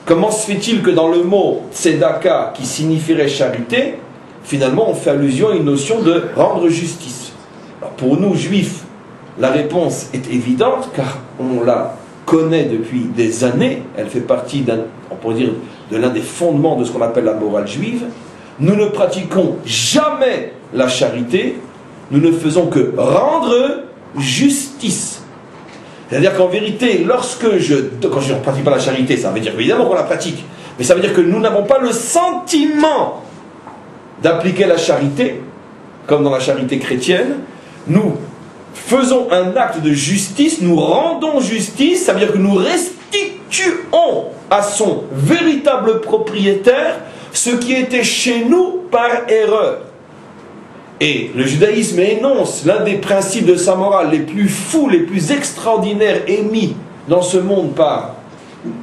comment se fait-il que dans le mot tzedaka qui signifierait charité, finalement on fait allusion à une notion de rendre justice? Alors pour nous juifs, la réponse est évidente car on la connaît depuis des années, elle fait partie on pourrait dire, de l'un des fondements de ce qu'on appelle la morale juive. Nous ne pratiquons jamais la charité, nous ne faisons que rendre justice. C'est-à-dire qu'en vérité, quand je ne pratique pas la charité, ça veut dire évidemment qu'on la pratique, mais ça veut dire que nous n'avons pas le sentiment d'appliquer la charité, comme dans la charité chrétienne. Nous faisons un acte de justice, nous rendons justice, ça veut dire que nous restituons à son véritable propriétaire ce qui était chez nous par erreur. Et le judaïsme énonce l'un des principes de sa morale les plus fous, les plus extraordinaires émis dans ce monde par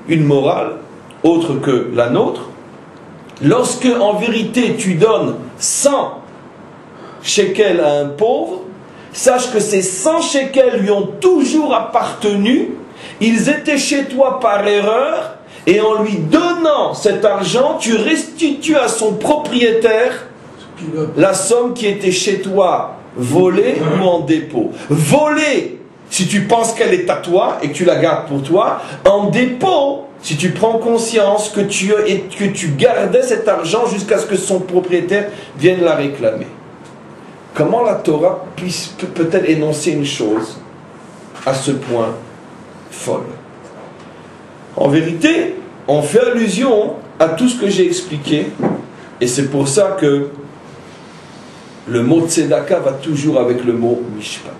une morale autre que la nôtre. Lorsque en vérité tu donnes 100 shekels à un pauvre, sache que ces 100 shekels lui ont toujours appartenu, ils étaient chez toi par erreur, et en lui donnant cet argent, tu restitues à son propriétaire la somme qui était chez toi volée ou en dépôt. Volée, si tu penses qu'elle est à toi et que tu la gardes pour toi. En dépôt, si tu prends conscience que tu gardais cet argent jusqu'à ce que son propriétaire vienne la réclamer. Comment la Torah peut-elle énoncer une chose à ce point folle? En vérité, on fait allusion à tout ce que j'ai expliqué, et c'est pour ça que le mot tzedaka va toujours avec le mot mishpat.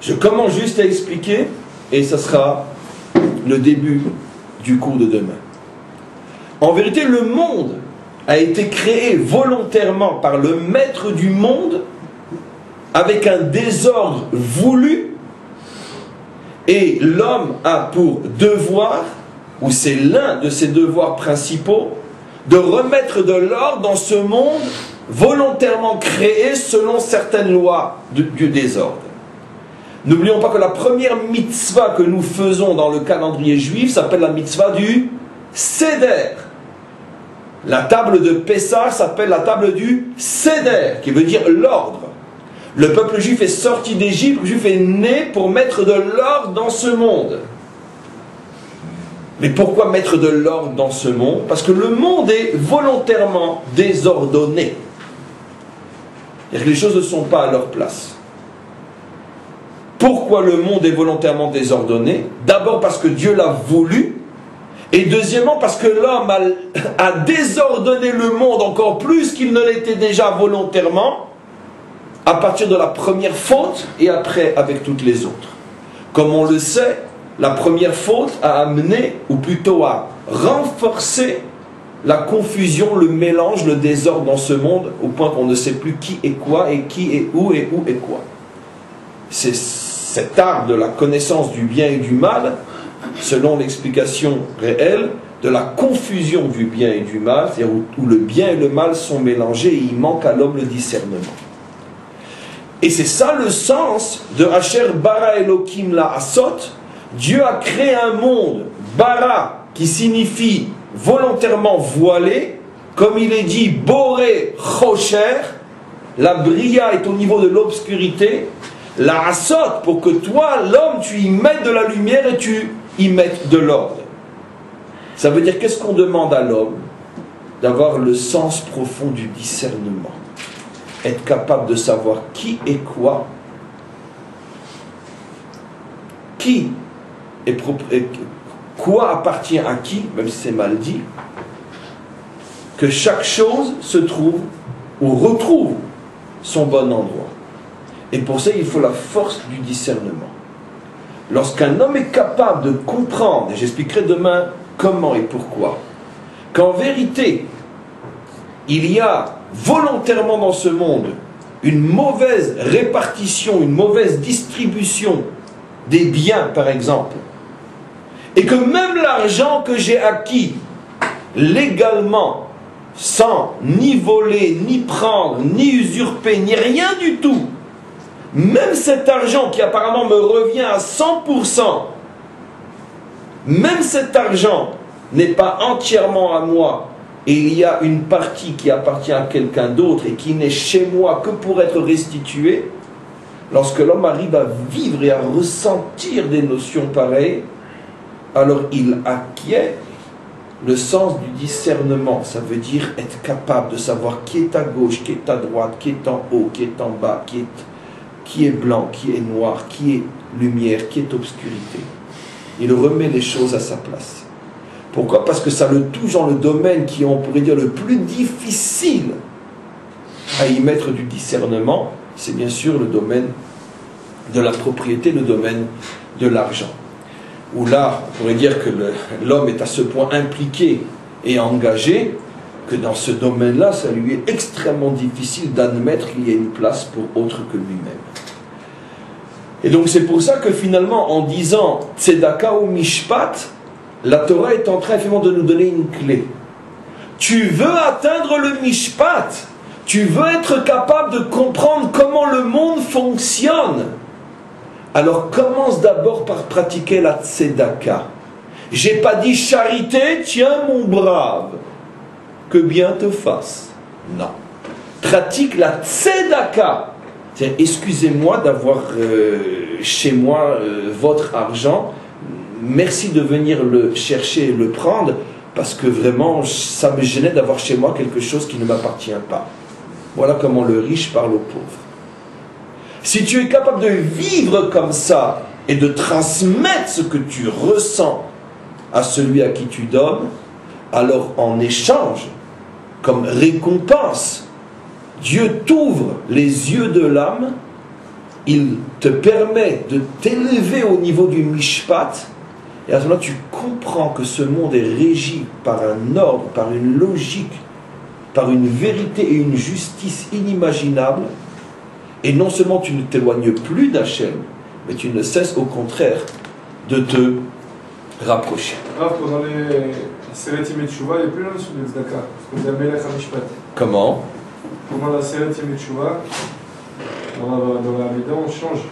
Je commence juste à expliquer, et ça sera le début du cours de demain. En vérité, le monde a été créé volontairement par le maître du monde avec un désordre voulu, et l'homme a pour devoir, ou c'est l'un de ses devoirs principaux, de remettre de l'ordre dans ce monde volontairement créé selon certaines lois du désordre. N'oublions pas que la première mitzvah que nous faisons dans le calendrier juif s'appelle la mitzvah du Seder. La table de Pessah s'appelle la table du Seder, qui veut dire l'ordre. Le peuple juif est sorti d'Égypte, le juif est né pour mettre de l'ordre dans ce monde. Mais pourquoi mettre de l'ordre dans ce monde? Parce que le monde est volontairement désordonné. C'est-à-dire que les choses ne sont pas à leur place. Pourquoi le monde est volontairement désordonné? D'abord parce que Dieu l'a voulu, et deuxièmement parce que l'homme a désordonné le monde encore plus qu'il ne l'était déjà volontairement, à partir de la première faute et après avec toutes les autres. Comme on le sait, la première faute a amené, ou plutôt a renforcé la confusion, le mélange, le désordre dans ce monde, au point qu'on ne sait plus qui est quoi, et qui est où est quoi. C'est cet art de la connaissance du bien et du mal, selon l'explication réelle, de la confusion du bien et du mal, c'est-à-dire où le bien et le mal sont mélangés et il manque à l'homme le discernement. Et c'est ça le sens de Asher bara Elokim la asot. Dieu a créé un monde, bara, qui signifie volontairement voilé, comme il est dit, boré chosher, la bria est au niveau de l'obscurité, la asot, pour que toi, l'homme, tu y mettes de la lumière et tu y mettes de l'ordre. Ça veut dire, qu'est-ce qu'on demande à l'homme? D'avoir le sens profond du discernement. Être capable de savoir qui est quoi, qui est quoi appartient à qui, même si c'est mal dit, que chaque chose se trouve ou retrouve son bon endroit. Et pour ça, il faut la force du discernement. Lorsqu'un homme est capable de comprendre, et j'expliquerai demain comment et pourquoi, qu'en vérité, il y a volontairement dans ce monde une mauvaise répartition, une mauvaise distribution des biens, par exemple, et que même l'argent que j'ai acquis légalement, sans ni voler, ni prendre, ni usurper, ni rien du tout, même cet argent qui apparemment me revient à 100%, même cet argent n'est pas entièrement à moi, et il y a une partie qui appartient à quelqu'un d'autre et qui n'est chez moi que pour être restituée. Lorsque l'homme arrive à vivre et à ressentir des notions pareilles, alors il acquiert le sens du discernement. Ça veut dire être capable de savoir qui est à gauche, qui est à droite, qui est en haut, qui est en bas, qui est blanc, qui est noir, qui est lumière, qui est obscurité. Il remet les choses à sa place. Pourquoi? Parce que ça le touche dans le domaine qui est, on pourrait dire, le plus difficile à y mettre du discernement. C'est bien sûr le domaine de la propriété, le domaine de l'argent. Où là, on pourrait dire que l'homme est à ce point impliqué et engagé que dans ce domaine-là, ça lui est extrêmement difficile d'admettre qu'il y a une place pour autre que lui-même. Et donc c'est pour ça que finalement, en disant Tzedaka ou Mishpat, la Torah est en train finalement de nous donner une clé. Tu veux atteindre le Mishpat, tu veux être capable de comprendre comment le monde fonctionne. Alors commence d'abord par pratiquer la Tzedaka. J'ai pas dit charité, tiens mon brave, que bien te fasse. Non. Pratique la Tzedaka. C'est-à-dire, excusez-moi d'avoir chez moi votre argent. Merci de venir le chercher et le prendre, parce que vraiment, ça me gênait d'avoir chez moi quelque chose qui ne m'appartient pas. Voilà comment le riche parle au pauvre. Si tu es capable de vivre comme ça et de transmettre ce que tu ressens à celui à qui tu donnes, alors en échange, comme récompense, Dieu t'ouvre les yeux de l'âme, il te permet de t'élever au niveau du mishpat, et à ce moment-là tu comprends que ce monde est régi par un ordre, par une logique, par une vérité et une justice inimaginables. Et non seulement tu ne t'éloignes plus d'Hachem, mais tu ne cesses au contraire de te rapprocher. Pendant les Seret Yemei Teshuvah, il n'y a plus la notion de Tzedaka, parce qu'on dit Melech HaMishpat. Comment? Pendant la Seret Yemei Teshuvah, dans la Méda, on change.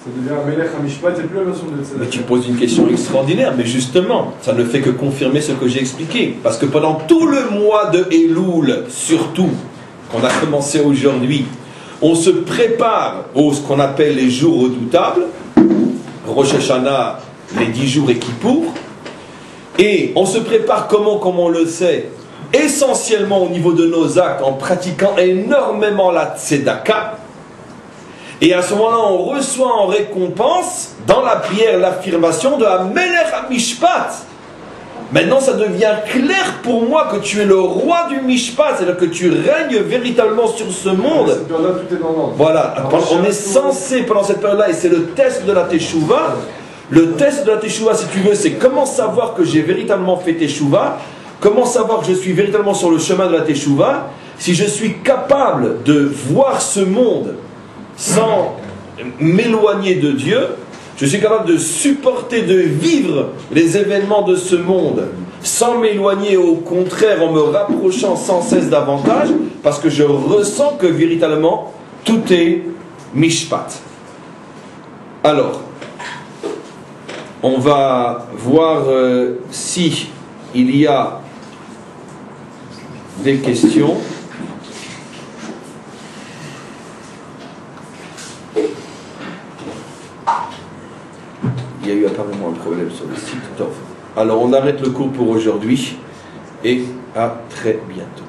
Ça devient Melech HaMishpat, il n'y a plus la notion de Tzedaka. Mais tu poses une question extraordinaire, mais justement, ça ne fait que confirmer ce que j'ai expliqué. Parce que pendant tout le mois de Elul, surtout, qu'on a commencé aujourd'hui, on se prépare aux ce qu'on appelle les jours redoutables, Rosh Hashanah, les 10 jours et Kippour, Et on se prépare comment, comme on le sait, essentiellement au niveau de nos actes, en pratiquant énormément la tzedaka. Et à ce moment-là, on reçoit en récompense, dans la prière, l'affirmation de Melech HaMishpat. Maintenant, ça devient clair pour moi que tu es le roi du Mishpat, c'est-à-dire que tu règnes véritablement sur ce monde. Cette période-là, tout est dans l'ordre. Voilà, on est censé, pendant cette période-là, et c'est le test de la Teshuvah, le test de la Teshuvah, si tu veux, c'est comment savoir que j'ai véritablement fait Teshuvah, comment savoir que je suis véritablement sur le chemin de la Teshuvah, si je suis capable de voir ce monde sans m'éloigner de Dieu, je suis capable de supporter, de vivre les événements de ce monde sans m'éloigner, au contraire en me rapprochant sans cesse davantage, parce que je ressens que véritablement tout est mishpat. Alors, on va voir si il y a des questions. Il y a eu apparemment un problème sur le site. Alors on arrête le cours pour aujourd'hui et à très bientôt.